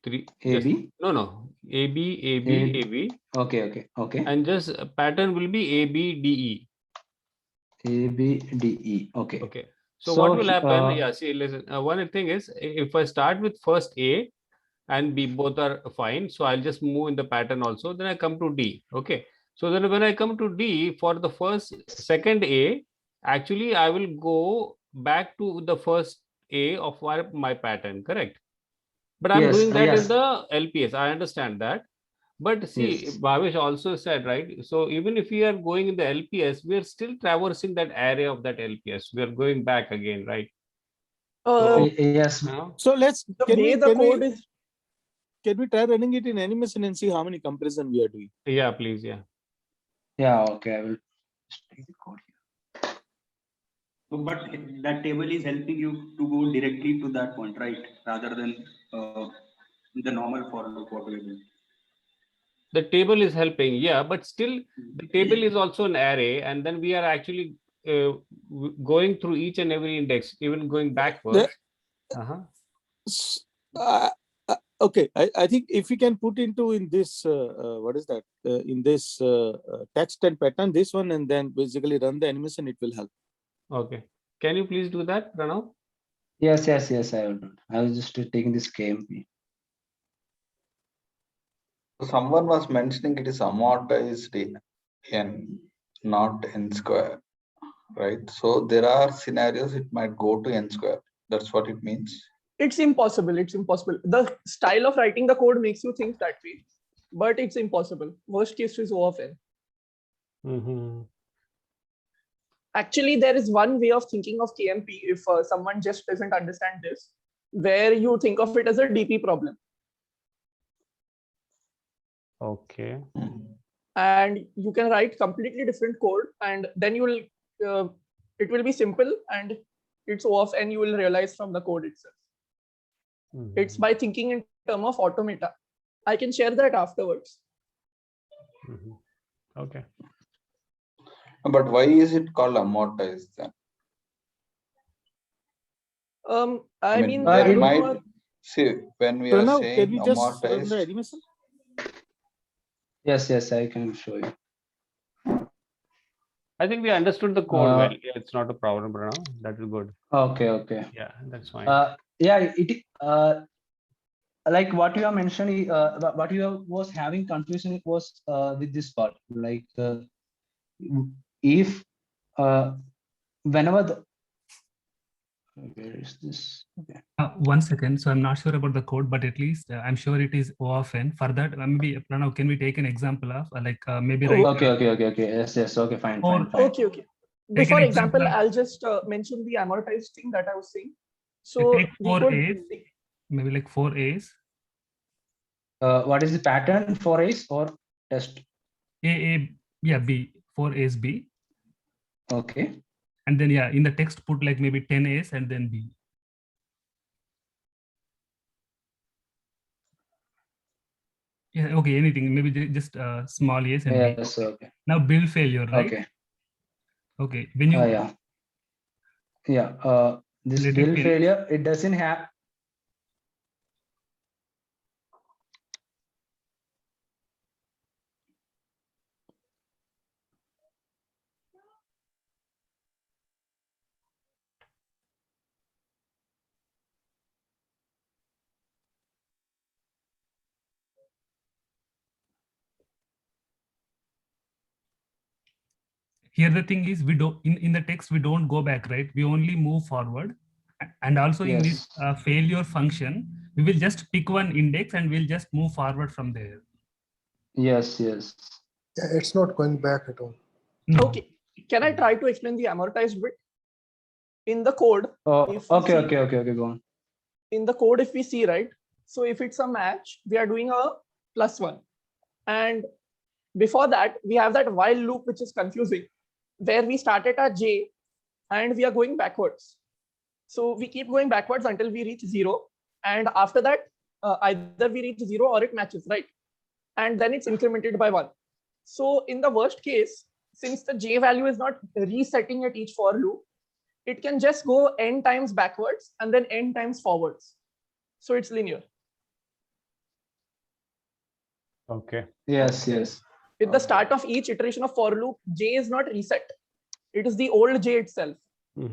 3 AB. No, AB. Okay. And just pattern will be ABDE. ABDE. Okay. So what will happen? Yeah, see, listen. One thing is, if I start with first A and B, both are fine. So I'll just move in the pattern also. Then I come to D. Okay. So then when I come to D for the second A, actually I will go back to the first A of my pattern. Correct. But I'm doing that in the LPS. I understand that. But see, Bhavesh also said, right? So even if we are going in the LPS, we are still traversing that area of that LPS. We are going back again, right? Yes. So let's can we try running it in animation and see how many comparison we are doing? Yeah, please. Yeah. Yeah, okay, I will just take the code here. So, but that table is helping you to go directly to that point, right? Rather than the normal for loop what we do. The table is helping, yeah, but still the table is also an array, and then we are actually going through each and every index, even going backwards. Okay, I think if we can put into in this what is that in this text and pattern, this one, and then basically run the animation, it will help. Okay, can you please do that, Pranav? Yes, I will do. I was just taking this KMP. Someone was mentioning it is amortized n, not n square, right? So there are scenarios it might go to n square. That's what it means. It's impossible. It's impossible. The style of writing the code makes you think that way, but it's impossible. Worst case is O of n. Actually, there is one way of thinking of KMP if someone just doesn't understand this, where you think of it as a DP problem. Okay. And you can write completely different code, and then you will it will be simple, and it's O of n you will realize from the code itself. It's by thinking in terms of automata. I can share that afterwards. Okay. But why is it called amortized then? I mean, there I don't might know. see when we Pranav, are saying can we just run amortized. the animation? Yes, I can show you. I think we understood the code well. Yeah, it's not a problem, Pranav. That is good. Okay. Yeah, that's fine. Yeah, it like what you are mentioning, what you was having confusion was with this part. Like if whenever the where is this? Okay. 1 second. So I'm not sure about the code, but at least I'm sure it is O of n. For that, maybe Pranav, can we take an example of maybe write? Okay. Yes. Okay, fine. Okay. Before example, I'll just mention the amortized thing that I was saying. So take 4 A's, maybe like 4 A's. What is the pattern? 4 A's or test? B. 4 A's B. Okay. And then in the text put like maybe 10 A's and then B. Yeah, okay, anything, maybe just small A's and B. Yes, okay. Now build failure, right? Okay. When you this build failure, it doesn't have. Here the thing is, we don't in the text we don't go back, right? We only move forward, and also in this failure function we will just pick one index and we'll just move forward from there. Yes. Yeah, it's not going back at all. No. Okay, can I try to explain the amortized bit in the code? Okay, go on. In the code, if we see, right, so if it's a match, we are doing a +1, and before that we have that while loop, which is confusing, where we start at a j and we are going backwards. So we keep going backwards until we reach 0, and after that either we reach 0 or it matches, right? And then it's incremented by 1. So in the worst case, since the j value is not resetting at each for loop, it can just go n times backwards and then n times forwards. So it's linear. Okay. Yes. With the start of each iteration of for loop, j is not reset. It is the old j itself.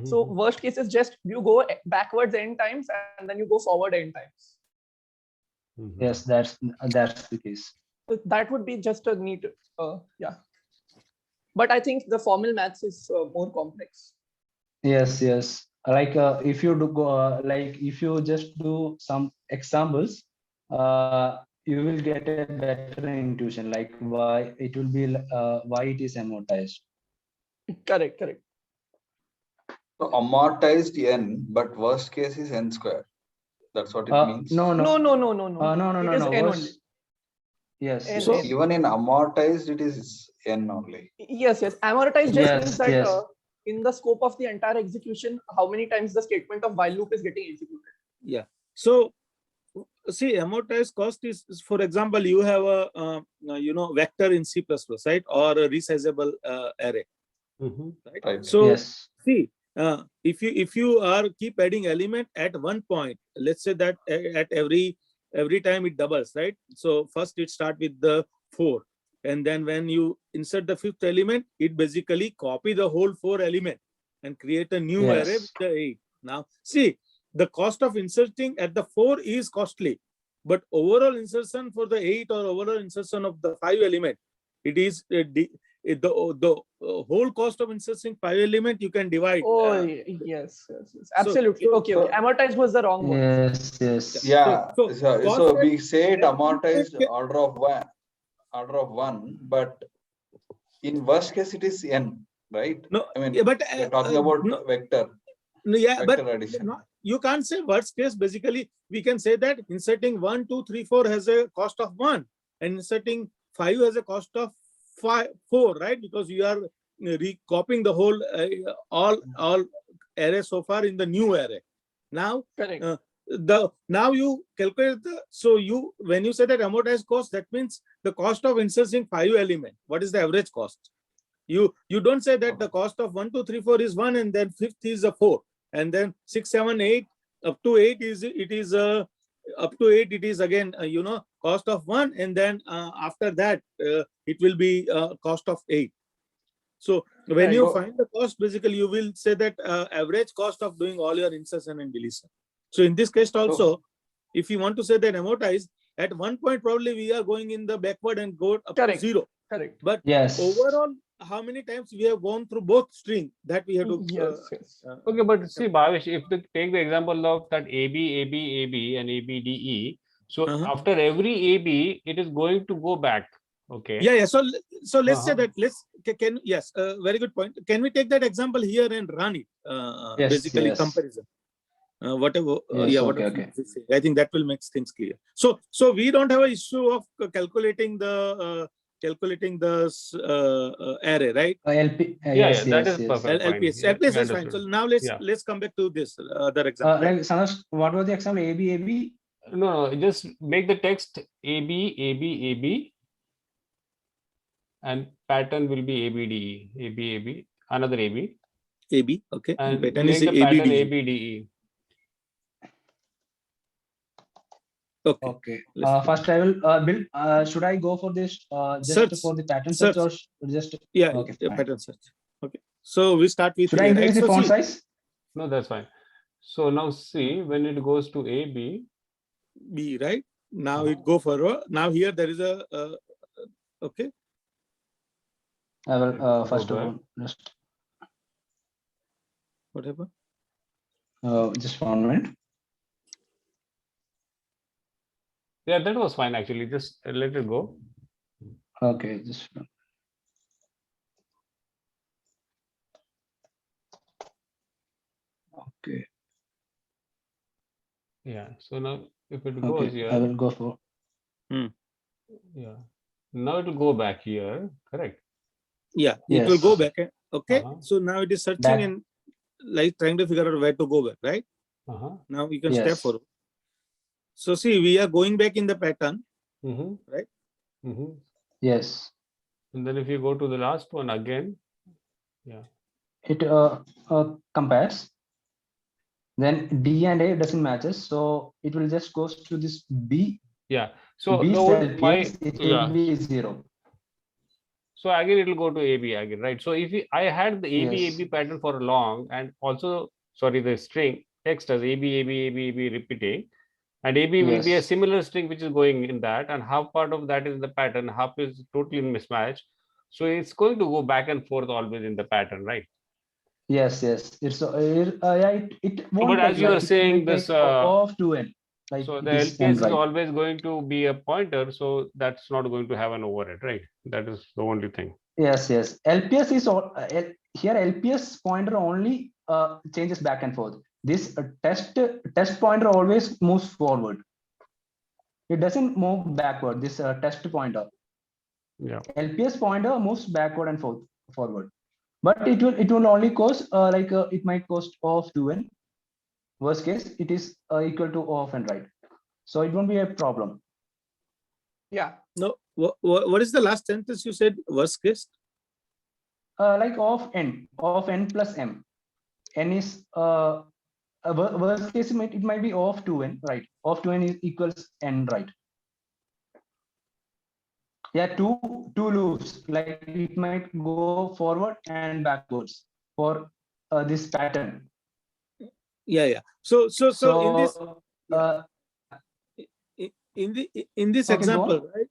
So worst case is just you go backwards n times and then you go forward n times. Yes, that's the case. That would be just a neat, But I think the formal maths is more complex. Yes. Like if you do go, like if you just do some examples, you will get a better intuition, like why it will be why it is amortized. Correct. So amortized n, but worst case is n square. That's what it means. No. No. It is n only. Yes. And- So and- even in amortized, it is n only. Yes, amortized just Yes, means that yes. in the scope of the entire execution, how many times the statement of while loop is getting executed. Yeah. So see, amortized cost is, for example, you have a vector in C++, right, or a resizable array, right? Right. So Yes. see, if you are keep adding element at one point, let's say that at every time it doubles, right? So first it start with the 4, and then when you insert the 5th element, it basically copy the whole 4 element and create a new Yes. array with the 8. Now see, the cost of inserting at the 4 is costly, but overall insertion for the 8 or overall insertion of the 5 element, it is the whole cost of inserting 5 element you can divide. Oh, yes. Absolutely. Okay. Amortized was the wrong one. Yes. Yeah. So So we say it that- amortized order of 1, but in worst case it is n, right? No, I mean, yeah, but we're talking about no, vector. no, yeah, but Vector addition. no, you can't say worst case. Basically, we can say that inserting 1, 2, 3, 4 has a cost of 1, and inserting 5 has a cost of 4, right? Because you are recopying the whole all array so far in the new array. Now, Correct. now you calculate when you say that amortized cost, that means the cost of inserting 5 element. What is the average cost? You don't say that the cost of 1, 2, 3, 4 is 1, and then 5th is a 4, and then 6, 7, 8 up to 8 up to 8 it is again cost of 1, and then after that it will be cost of 8. So when you find the cost, basically you will say that average cost of doing all your insertion and deletion. So in this case also, if you want to say that amortized, at one point probably we are going in the backward and go up to 0. Correct. But Yes. overall, how many times we have gone through both string that we have to Yes. Okay, but see, Bhavesh, if you take the example of that AB, AB, AB, and ABDE, so after every AB, it is going to go back. Okay. Yeah. So let's say that very good point. Can we take that example here and run it? Yes, Basically yes. comparison. Whatever. Yes, whatever okay. you say. I think that will make things clear. So we don't have an issue of calculating the array, right? LP. Yeah, that is perfect. LPS. Fine. LPS Yeah, is fine. So now let's come back to this other example. Like Sanas, what was the example? AB. No, just make the text AB, AB, AB, and pattern will be ABDE, AB, AB, another AB. AB, okay. And pattern make is the pattern ABDE. ABDE. Okay. First I will build. Should I go for this just Search. for the pattern search or just okay, fine. Pattern search. Okay. So we start with. Should I increase the font size? No, that's fine. So now see when it goes to AB. B, right? Now it go for now here there is a okay. I will first of all just Whatever. just 1 minute. Yeah, that was fine actually. Just let it go. Okay, just okay. Yeah. So now if it Okay, goes here, I will go for. yeah. Now it will go back here. Correct. Yeah, it will Yes. go back. Okay. Uh-huh. So now it is searching Back. and like trying to figure out where to go back, right? Now you can step Yes. forward. So see, we are going back in the pattern, right? Yes. And then if you go to the last one again, yeah. It compares. Then D and A doesn't matches, so it will just goes to this B. Yeah. So B the old, it will be 0. So again, it will go to AB again, right? So if I had the AB, Yes. AB pattern for long, and also, sorry, the string text as AB, AB, AB, AB repeating, and AB will be a Yes. similar string which is going in that, and half part of that is in the pattern, half is totally in mismatch. So it's going to go back and forth always in the pattern, right? Yes, yes. It's it won't. But as take, you like, are it saying, will this take off to n. Like so it the is LPS is right. always going to be a pointer, so that's not going to have an overhead, right? That is the only thing. Yes, yes. LPS is all here. LPS pointer only changes back and forth. This test pointer always moves forward. it doesn't move backward. This test pointer. Yeah. LPS pointer moves backward and forward, but it will only cost it might cost O of 2n. Worst case, it is equal to O of n, right? So it won't be a problem. Yeah. No, what is the last sentence you said? Worst case? Like O of n plus m. N is a worst case, it might be O of 2n, right? O of 2n is equals n, right? Yeah, two loops, like it might go forward and backwards for this pattern. Yeah. So in this in this okay, example, right?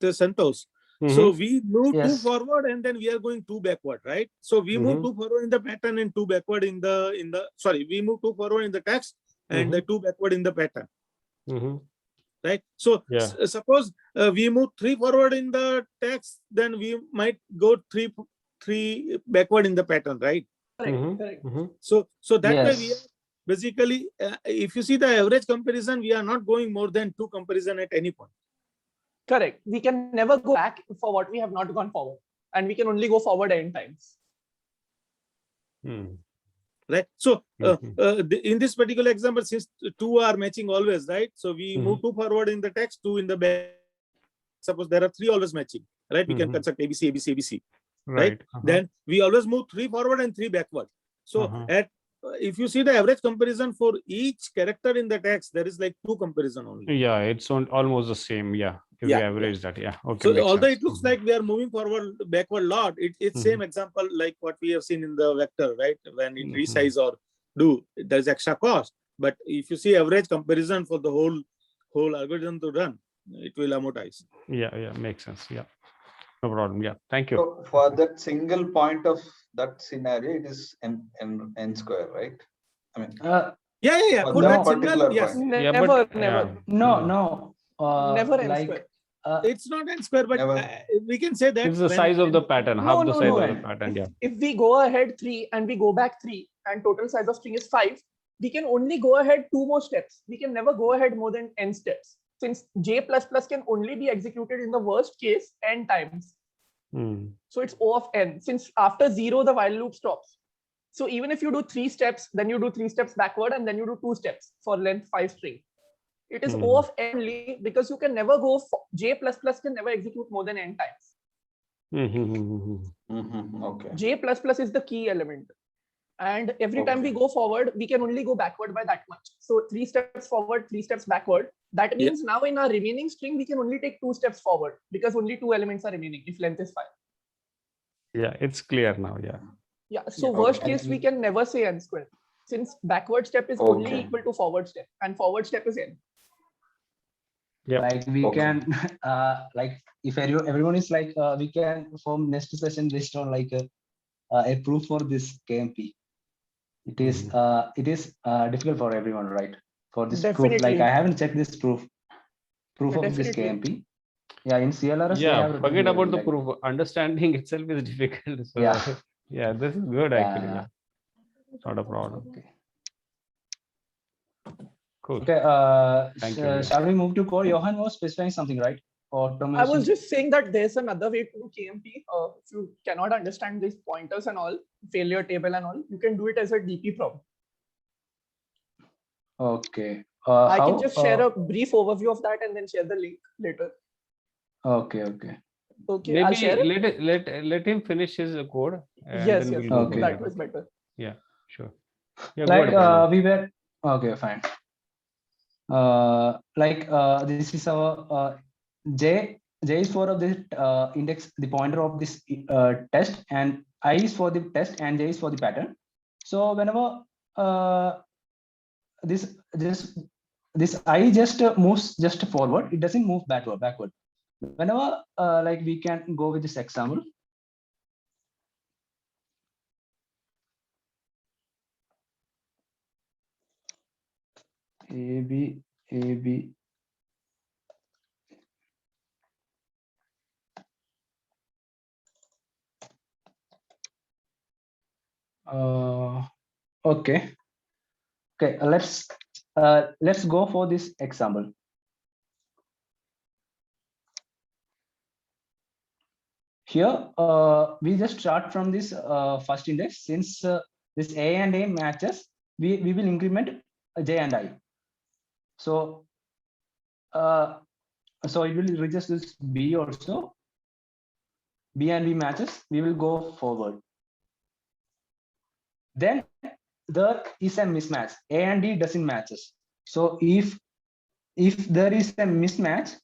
The Santos. So we move two forward and then we are going two backward, right? So we move two forward in the pattern and two backward in the sorry, we move two forward in the text and the two backward in the pattern. Right. So suppose we move three forward in the text, then we might go three backward in the pattern, right? Correct. So that way we are basically, if you see the average comparison, we are not going more than two comparison at any point. Correct. We can never go back for what we have not gone forward, and we can only go forward n times. Right. So in this particular example, since two are matching always, right? So we move two forward in the text, two in the back. Suppose there are three always matching, right? We can construct ABC, ABC, ABC, right? Then we always move three forward and three backward. So if you see the average comparison for each character in the text, there is like two comparison only. Yeah, it's almost the same. Yeah, if we average that. Yeah. Okay. So although it looks like we are moving forward, backward lot, it's same example like what we have seen in the vector, right? When it resize or do, there's extra cost. But if you see average comparison for the whole algorithm to run, it will amortize. Yeah, makes sense. Yeah, no problem. Yeah, thank you. So for that single point of that scenario, it is n square, right? I mean, yeah. For that particular point. Never. No. Never n like square. It's not n square, but we can say that It's the size of the pattern, half the size of the pattern. Yeah. If we go ahead 3 and we go back 3 and total size of string is 5, we can only go ahead 2 more steps. We can never go ahead more than n steps, since J++ can only be executed in the worst case n times. So it's O of n, since after 0 the while loop stops. So even if you do 3 steps, then you do 3 steps backward and then you do 2 steps for length 5 string. It is O of n only, because you can never go J++ can never execute more than n times. Okay. J++ is the key element. And every time we go forward, we can only go backward by that much. So 3 steps forward, 3 steps backward. That means now in our remaining string, we can only take 2 steps forward because only 2 elements are remaining if length is 5. Yeah, it's clear now. Yeah. So worst case, we can never say n square, since backward step is only equal to forward step and forward step is n. Yeah. Like we can, like if everyone is like, we can form next session based on like a proof for this KMP. It is difficult for everyone, right? For this proof, like I haven't checked this proof of this KMP. Yeah, in CLRS. Yeah, forget about the proof. Understanding itself is difficult. So yeah, this is good actually. Yeah. Not a problem. Okay. Cool. Okay. Thank you. Shall we move to code? Johan was specifying something, right? Automation. I was just saying that there's another way to do KMP. If you cannot understand these pointers and all, failure table and all, you can do it as a DP problem. Okay. I can just share a brief overview of that and then share the link later. Okay. Maybe I'll share it. Let him finish his code. Yes. Okay. That was better. Yeah, sure. Yeah, like we were okay, fine. This is our J is for the index, the pointer of this test, and I is for the test and J is for the pattern. So whenever this I just moves just forward, it doesn't move backward. Whenever like we can go with this example. AB. Okay. Let's go for this example. here we just start from this first index. Since this A and A matches, we will increment J and I. So so it will reaches this B also. B and B matches, we will go forward. Then there is a mismatch. A and D doesn't matches. So if there is a mismatch,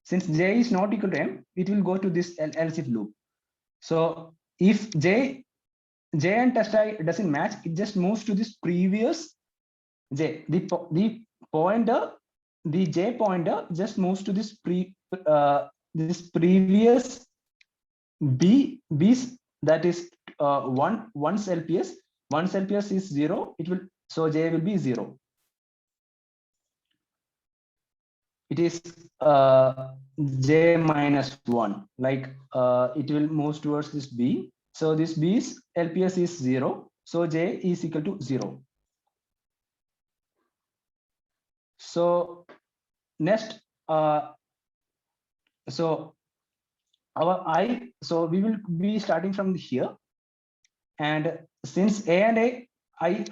since J is not equal to M, it will go to this else if loop. So if J and test I doesn't match, it just moves to this previous J. The pointer, the J pointer just moves to this previous B's, that is once LPS. Once LPS is 0, it will, so J will be 0. It is J minus 1, like it will move towards this B. So this B's LPS is 0, so J is equal to 0. So next, so our I, so we will be starting from here, and since A and I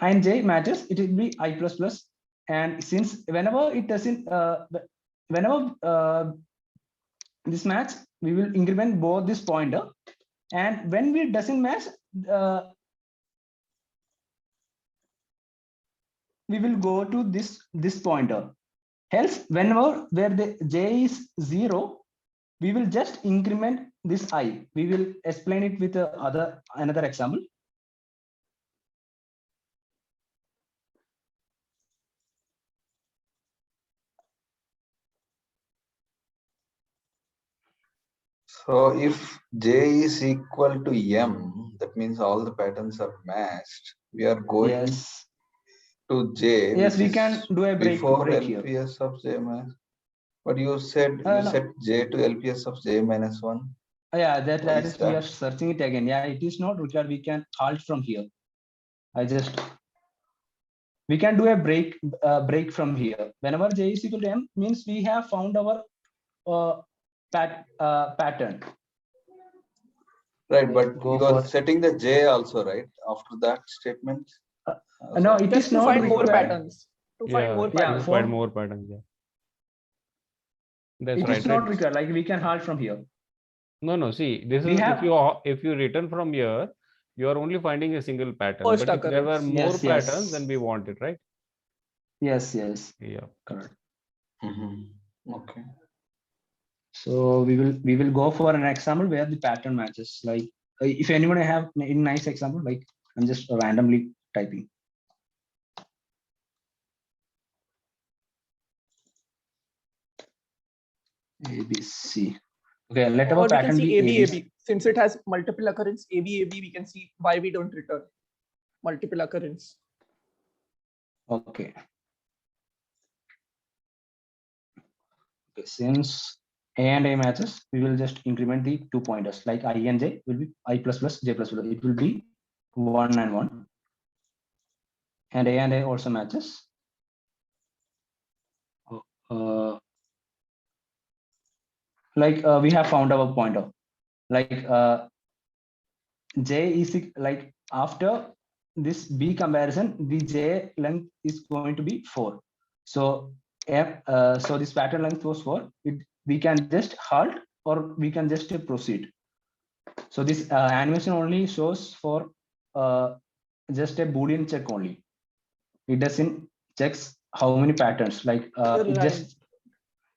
and J matches, it will be I plus plus, and since whenever it doesn't, whenever this match, we will increment both this pointer, and when it doesn't match, we will go to this pointer. Else, whenever where the J is 0, we will just increment this I. We will explain it with another example. So if J is equal to M, that means all the patterns are matched. We are going to J. Yes, we can do a break LPS here. of J minus. But you said set J to LPS of J minus 1. Yeah, that is we are searching it again. Yeah, it is not required. We can halt from here. We can do a break from here. Whenever J is equal to M, means we have found our pattern. Right, but you are setting the J also, right? After that statement. No, it is not find required. more patterns. To find more patterns. Find more patterns. Yeah. That's it right. It is not required. Like we can halt from here. No. See, this is if you return from here, you are only finding a single pattern. First but if there were occurrence. more patterns, then we want it, right? Yes. Yeah. Correct. Okay. So we will go for an example where the pattern matches. Like if anyone have a nice example, like I'm just randomly typing. ABC. Okay, let our pattern be AB. Since it has multiple occurrence, AB, we can see why we don't return multiple occurrence. Okay. Since A and A matches, we will just increment the 2 pointers. Like I and J will be I plus plus J plus plus. It will be 1 and 1. And A also matches. We have found our pointer. Like J is like after this B comparison, the J length is going to be 4. So so this pattern length was 4. We can just halt or we can just proceed. So this animation only shows for just a Boolean check only. It doesn't checks how many patterns. Like it just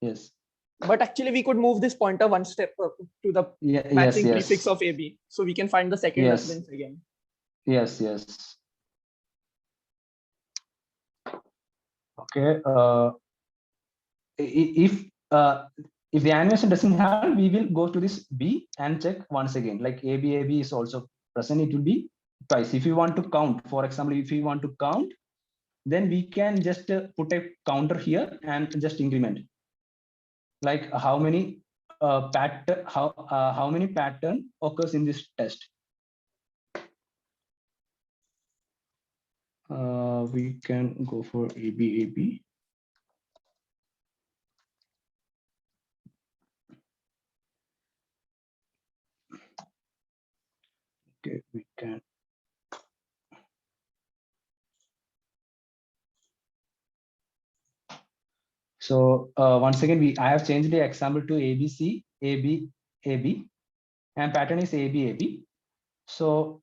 yes. But actually, we could move this pointer one step to the matching prefix of AB, so we can find the second occurrence again. Yes. Okay. If the animation doesn't have, we will go to this B and check once again. Like AB is also present. It will be twice. If you want to count, for example, if you want to count, then we can just put a counter here and just increment. Like how many how many pattern occurs in this test. We can go for AB. So once again, I have changed the example to ABC, AB, AB, and pattern is AB, AB. So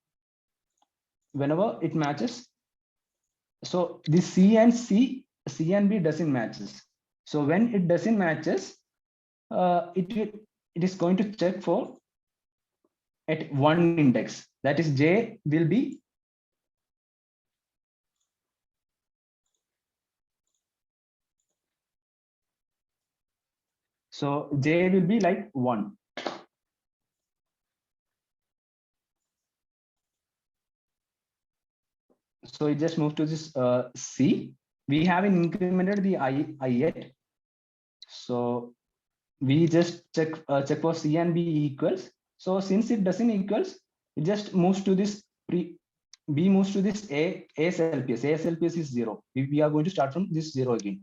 whenever it matches, so this C and B doesn't matches. So when it doesn't matches, it is going to check for at one index. That is J will be J will be like 1. So it just moved to this C. We haven't incremented the I yet. So we just check for C and B equals. So since it doesn't equals, it just moves to this B moves to this A's LPS. A's LPS is 0. We are going to start from this 0 again.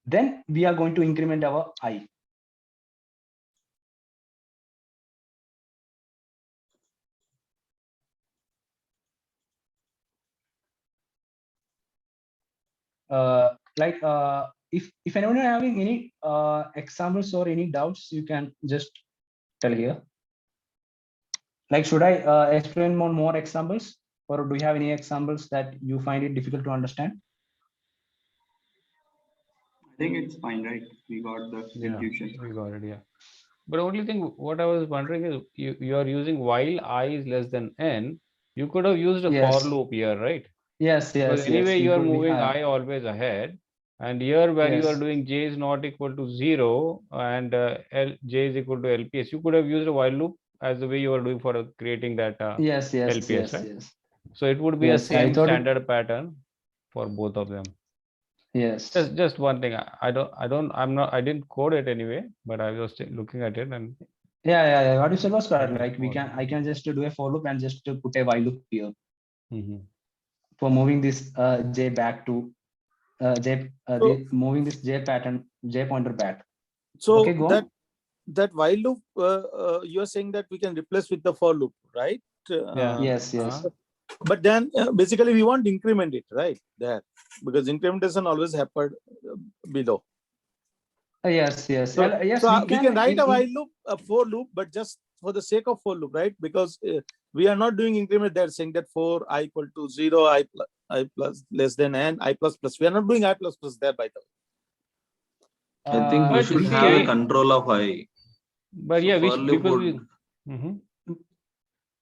Then we are going to increment our I. If anyone is having any examples or any doubts, you can just tell here. Like, should I explain more examples, or do you have any examples that you find it difficult to understand? I think it's fine, right? We got the intuition. We got it, yeah. But only thing what I was wondering is you are using while I is less than n, you could have used a for loop here, right? Yes. Because anyway, you are moving I always ahead. And here where you are doing J is not equal to 0 and J is equal to LPS, you could have used a while loop as the way you are doing for creating that LPS, right? Yes. So it would be a same standard pattern for both of them. Yes. Just one thing. I didn't code it anyway, but I was looking at it and. Yeah. What you said was correct. Like I can just do a for loop and just put a while loop here for moving this J back to moving this J pattern, J pointer back. So okay, that while loop, you are saying that we can replace with the for loop, right? Yes. But then basically we want to increment it, right? There, because incrementation always happened below. Yes. So, we can write a while loop, a for loop, but just for the sake of for loop, right? Because we are not doing increment there, saying that for I equal to 0, I plus less than n, I plus plus. We are not doing I plus plus there, by the way. I think we should have a control of I. But yeah,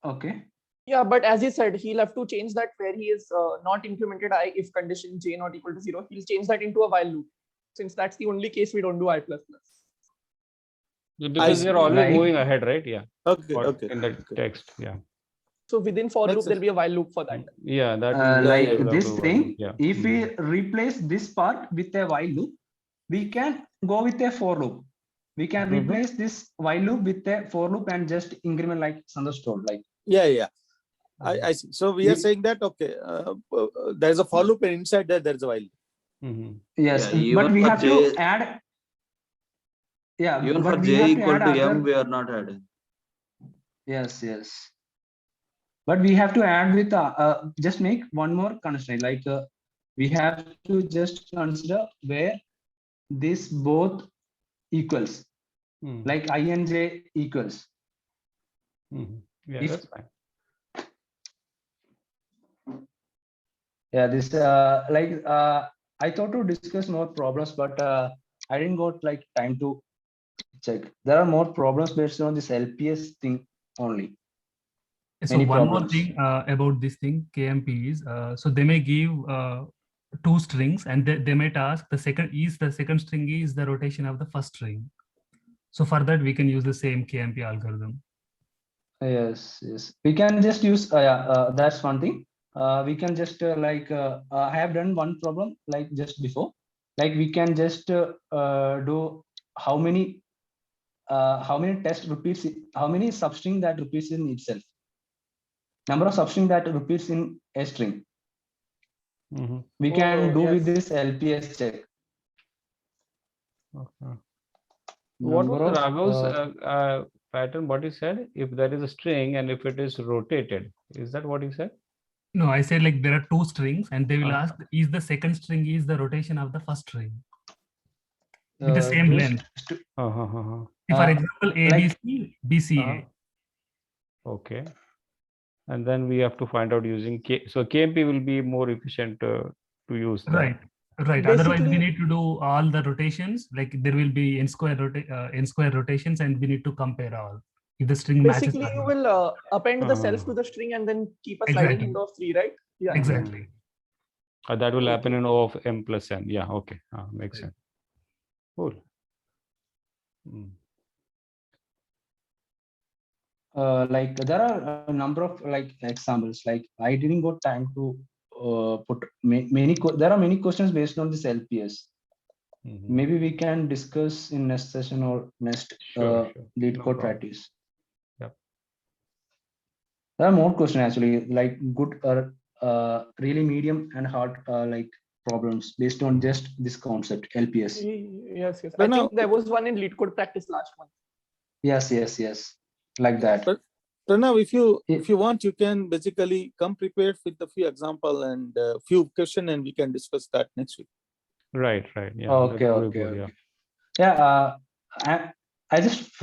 okay. Yeah, but as he said, he'll have to change that where he is not incremented I if condition J not equal to 0. He'll change that into a while loop, since that's the only case we don't do I plus plus. Because you're always moving ahead, right? Yeah. Okay. In the text, yeah. So within for loop, there'll be a while loop for that. Yeah, that like this thing. If we replace this part with a while loop, we can go with a for loop. We can replace this while loop with a for loop and just increment like Santosh told. Like I see. So we are saying that there's a for loop and inside that there's a while loop. Yes, but we have to add. Yeah, even for J equal to M, we are not adding. Yes. But we have to add with just make one more constraint. Like we have to just consider where this both equals, like I and J equals. Yeah, that's fine. Yeah, this I thought to discuss more problems, but I didn't got like time to check. There are more problems based on this LPS thing only. So one more thing about this thing, KMP is, so they may give 2 strings and they might ask the second string is the rotation of the first string. So for that, we can use the same KMP algorithm. Yes. We can just use, that's one thing. We can just I have done one problem like just before. Like we can just do how many test repeats, how many substring that repeats in itself. Number of substring that repeats in a string. We can do with this LPS check. Okay. What was Raghav's pattern? What he said? If there is a string and if it is rotated, is that what he said? No, I said like there are two strings and they will ask, is the second string is the rotation of the first string with the same length? For example, ABC, BCA. Okay. And then we have to find out using so KMP will be more efficient to use that. Right. Right. Otherwise, we need to do all the rotations. Like there will be n square rotations, and we need to compare all. If the string matches. Basically, you will append the self to the string and then keep a sliding window of 3, right? Yeah. Exactly. That will happen in O of m plus n. Yeah. Okay. Makes sense. Cool. Like there are a number of like examples. Like I didn't got time to put many. There are many questions based on this LPS. Maybe we can discuss in next session or next lead code practice. Yep. There are more questions actually, like good or really medium and hard like problems based on just this concept LPS. Yes. I think there was one in lead code practice last month. Yes. Like that. But Pranav, if you want, you can basically come prepared with a few example and few question, and we can discuss that next week. Right. Yeah. Okay. Yeah. I just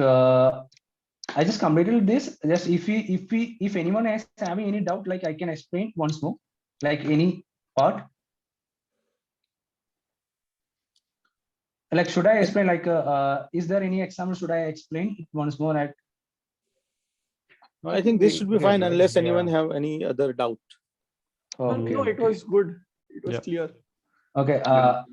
completed this. Just if anyone is having any doubt, like I can explain once more, like any part. Like should I explain? Like is there any example? Should I explain it once more? Like I think this should be fine unless anyone have any other doubt. Okay. No, it was good. It was clear. Okay.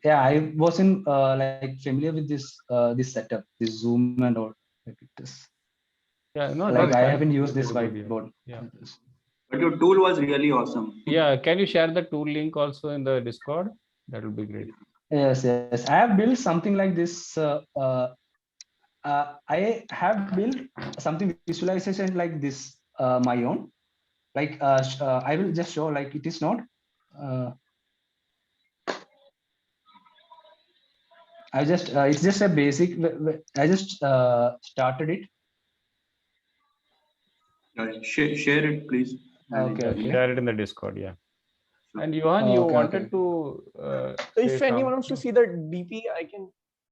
Yeah, I wasn't like familiar with this this setup, this Zoom and all. Like this. Yeah, no, like I haven't used this whiteboard. Yeah. But your tool was really awesome. Yeah, can you share the tool link also in the Discord? That will be great. Yes. I have built something like this. I have built something visualization like this my own. Like I will just show like it is not. It's just a basic. I just started it. Share it, please. Okay. Share it in the Discord, yeah. And Johan, you wanted to. If anyone wants to see the DP, I can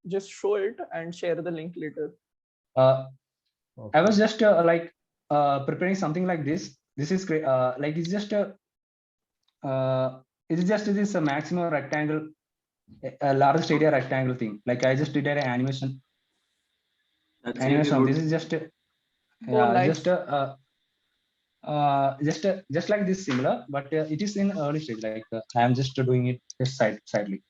just show it and share the link later. I was just like preparing something like this. This is great. Like it's just this maximum rectangle, a largest area rectangle thing. Like I just did an animation. This is just just like this similar, but it is in early stage. Like I am just doing it just sidely.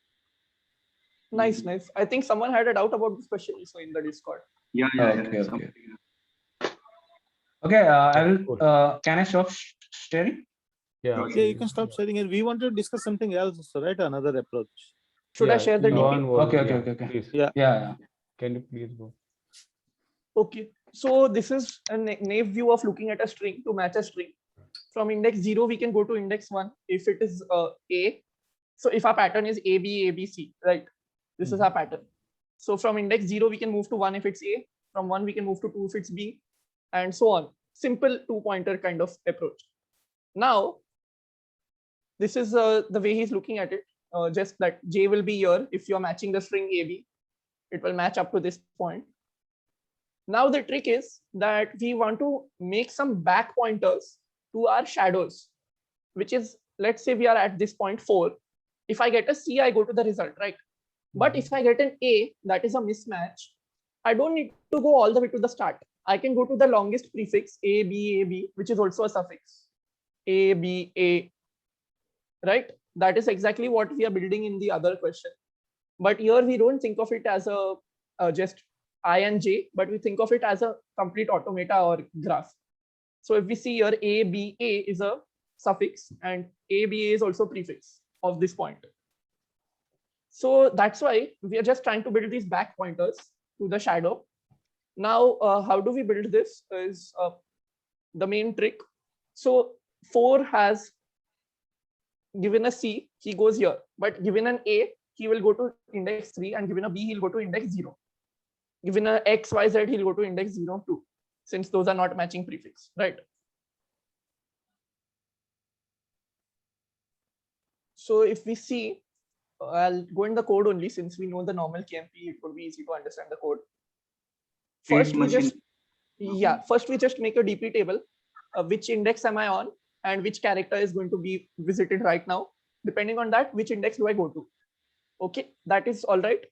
Nice. I think someone had a doubt about this question also in the Discord. Yeah. Okay. I will. Can I stop sharing? Yeah. You can stop sharing, and we want to discuss something else also, right? Another approach. Should I share the DP? Okay. Please. Yeah. Can you please go? Okay. So this is a naive view of looking at a string to match a string. From index 0, we can go to index 1 if it is A. So if our pattern is AB, ABC, right? This is our pattern. So from index 0, we can move to 1 if it's A. From 1, we can move to 2 if it's B, and so on. Simple two-pointer kind of approach. Now, this is the way he's looking at it. Just that J will be here. If you're matching the string AB, it will match up to this point. Now the trick is that we want to make some back pointers to our shadows, which is, let's say we are at this point 4. If I get a C, I go to the result, right? But if I get an A, that is a mismatch. I don't need to go all the way to the start. I can go to the longest prefix A, B, which is also a suffix. A, B, A, right? That is exactly what we are building in the other question. But here we don't think of it as a just I and J, but we think of it as a complete automata or graph. So if we see here A, B, A is a suffix and A, B, A is also prefix of this point. So that's why we are just trying to build these back pointers to the shadow. Now, how do we build this is the main trick. So 4 has given a C, he goes here, but given an A, he will go to index 3, and given a B, he'll go to index 0. Given a X, Y, Z, he'll go to index 0, 2, since those are not matching prefix, right? So if we see, I'll go in the code only, since we know the normal KMP, it would be easy to understand the code. First, we just make a DP table. Which index am I on and which character is going to be visited right now. Depending on that, which index do I go to? Okay, that is all right.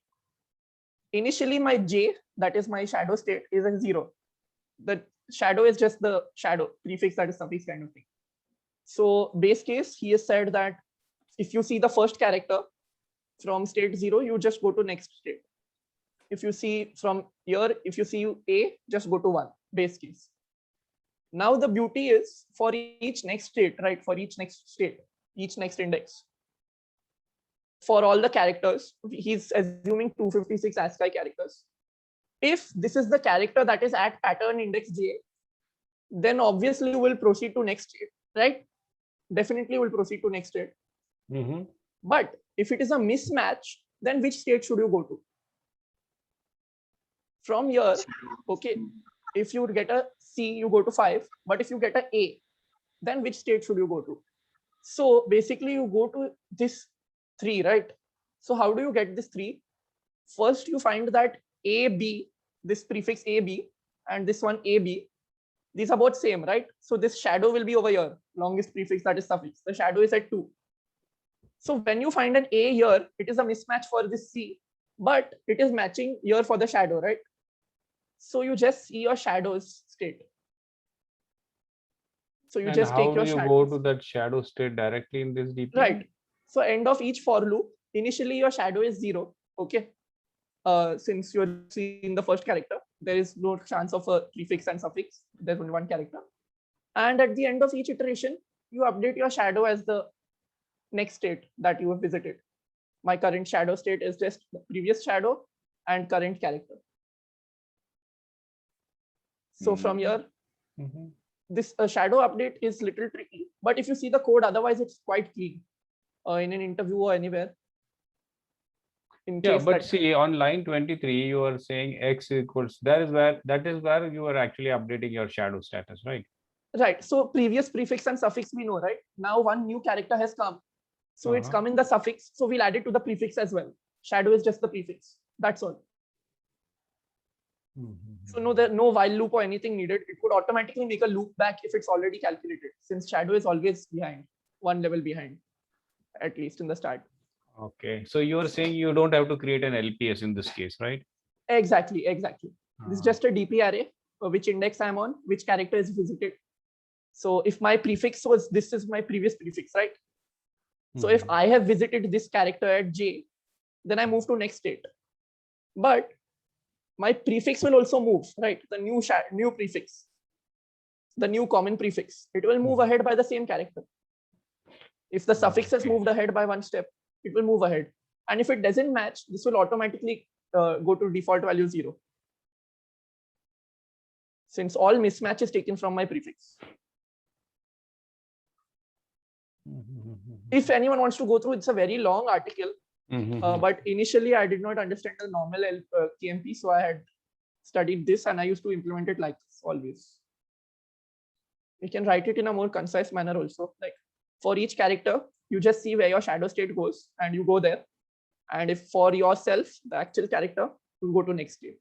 Initially, my J, that is my shadow state, is a 0. The shadow is just the shadow prefix, that is suffix kind of thing. So base case, he has said that if you see the first character from state 0, you just go to next state. If you see from here, if you see A, just go to 1, base case. Now the beauty is for each next state, right? For each next state, each next index, for all the characters, he's assuming 256 ASCII characters. If this is the character that is at pattern index J, then obviously we'll proceed to next state, right? Definitely we'll proceed to next state. But if it is a mismatch, then which state should you go to? From here, okay, if you get a C, you go to 5, but if you get an A, then which state should you go to? So basically you go to this 3, right? So how do you get this 3? First, you find that AB, this prefix AB, and this one AB, these are both same, right? So this shadow will be over here, longest prefix, that is suffix. The shadow is at 2. So when you find an A here, it is a mismatch for this C, but it is matching here for the shadow, right? So you just see your shadows state. So you just take your shadow. How do you go to that shadow state directly in this DP? Right. So end of each for loop, initially your shadow is 0. Okay. Since you're seeing the first character, there is no chance of a prefix and suffix. There's only one character. And at the end of each iteration, you update your shadow as the next state that you have visited. My current shadow state is just the previous shadow and current character. So from here, this shadow update is little tricky, but if you see the code, otherwise it's quite clean in an interview or anywhere. Yeah, but see, on line 23, you are saying X equals, that is where you are actually updating your shadow status, right? Right. So previous prefix and suffix we know, right? Now one new character has come. So it's come in the suffix. So we'll add it to the prefix as well. Shadow is just the prefix. That's all. So no while loop or anything needed. It would automatically make a loop back if it's already calculated, since shadow is always behind, one level behind, at least in the start. Okay. So you are saying you don't have to create an LPS in this case, right? Exactly. This is just a DP array, which index I'm on, which character is visited. So if my prefix was, this is my previous prefix, right? So if I have visited this character at J, then I move to next state. But my prefix will also move, right? The new prefix, the new common prefix, it will move ahead by the same character. If the suffix has moved ahead by one step, it will move ahead. And if it doesn't match, this will automatically go to default value 0. Since all mismatch is taken from my prefix. If anyone wants to go through, it's a very long article. But initially I did not understand the normal KMP, so I had studied this and I used to implement it like this always. You can write it in a more concise manner also. Like for each character, you just see where your shadow state goes and you go there. And if for yourself, the actual character, you go to next state.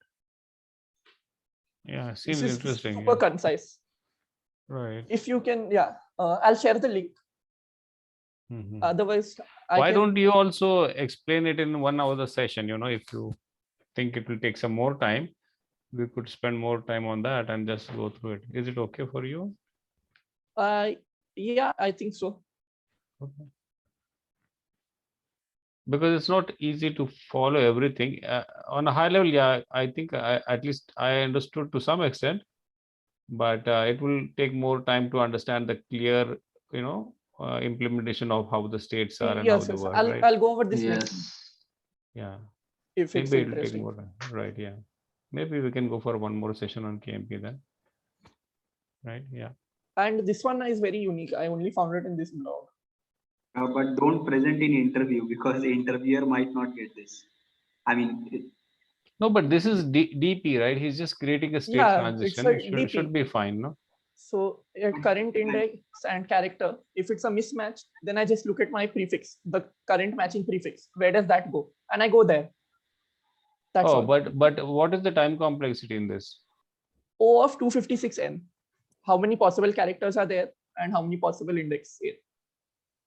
Yeah, seems interesting. Super concise. Right. If you can, I'll share the link. Otherwise, why don't you also explain it in 1 hour the session? You know, if you think it will take some more time, we could spend more time on that and just go through it. Is it okay for you? Yeah, I think so. Okay. Because it's not easy to follow everything on a high level. Yeah, I think at least I understood to some extent, but it will take more time to understand the clear, implementation of how the states are and how they work. I'll go over this next. Yeah. If it's maybe it'll take interesting. more time. Right. Yeah. Maybe we can go for one more session on KMP then. Right. Yeah. And this one is very unique. I only found it in this blog. But don't present in interview because the interviewer might not get this. I mean. No, but this is DP, right? He's just creating a state transition. It should be fine, no? So at current index and character, if it's a mismatch, then I just look at my prefix, the current matching prefix. Where does that go? And I go there. That's Oh, all. but what is the time complexity in this? O of 256n. How many possible characters are there and how many possible index?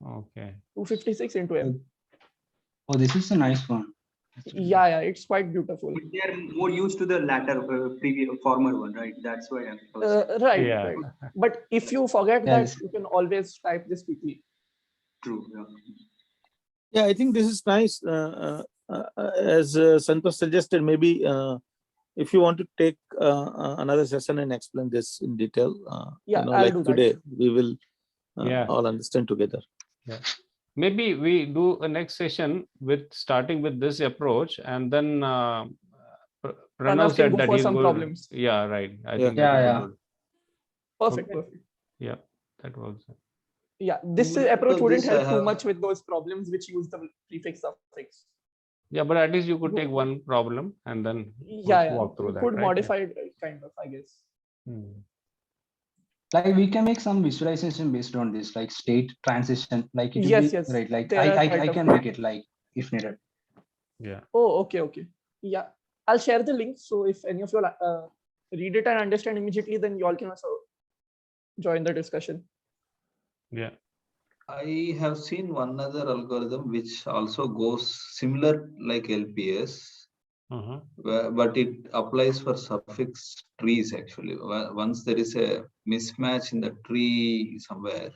Okay. 256 into n. Oh, this is a nice one. Yeah, it's quite beautiful. They are more used to the latter, former one, right? That's why I was. Right, Yeah. right. But if you forget Yes. that, you can always type this quickly. True. Yeah, I think this is nice. As Santosh suggested, maybe if you want to take another session and explain this in detail, Yeah, I'll like do that. today, we will Yeah. all understand together. Yeah. Maybe we do a next session with starting with this approach, and then Pranav can said go that for he's some going. problems. Yeah, right. I Yeah. think that Yeah, would be Perfect, Okay. perfect. good. Yeah, that works. Yeah, this Similar to approach wouldn't this, I help too have- much with those problems which use the prefix suffix. Yeah, but at least you could take one problem and then Yeah, walk through you that. could right? modify it kind of, I guess. Hmm. Like we can make some visualization based on this, like state transition, like it will Yes, be yes. right. Like There are I quite a can few. make it like if needed. Yeah. Oh, okay. Yeah, I'll share the link. So if any of you read it and understand immediately, then you all can also join the discussion. Yeah. I have seen one other algorithm which also goes similar like LPS, but it applies for suffix trees actually. Once there is a mismatch in the tree somewhere,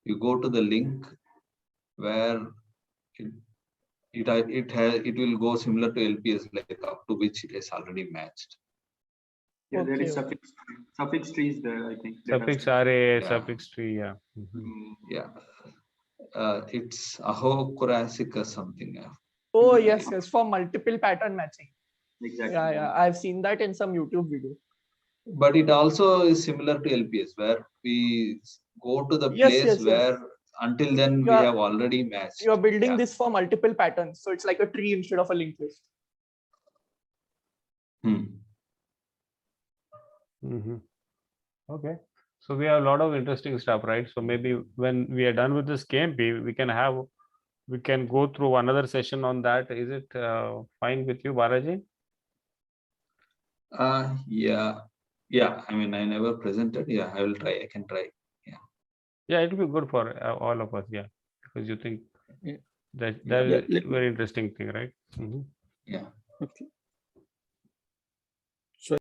you go to the link where it will go similar to LPS, like up to which it is already matched. Yeah, there is Okay. suffix trees there, I think. Suffix data array, Yeah. suffix tree. Yeah. Yeah. It's Aho Coracica something. Oh, yes, for multiple pattern matching. Exactly. Yeah, I've seen that in some YouTube video. But it also is similar to LPS, where we go to the Yes, place yes. where until then we Yeah. have already matched. You're building Yeah. this for multiple patterns. So it's like a tree instead of a linked list. Okay. So we have a lot of interesting stuff, right? So maybe when we are done with this KMP, we can go through another session on that. Is it fine with you, Balaji? Yeah. I mean, I never presented. Yeah, I will try. I can try. Yeah, it will be good for all of us. Yeah, because you think Yeah. that Yeah, is a very interesting thing, right? Yeah. Okay.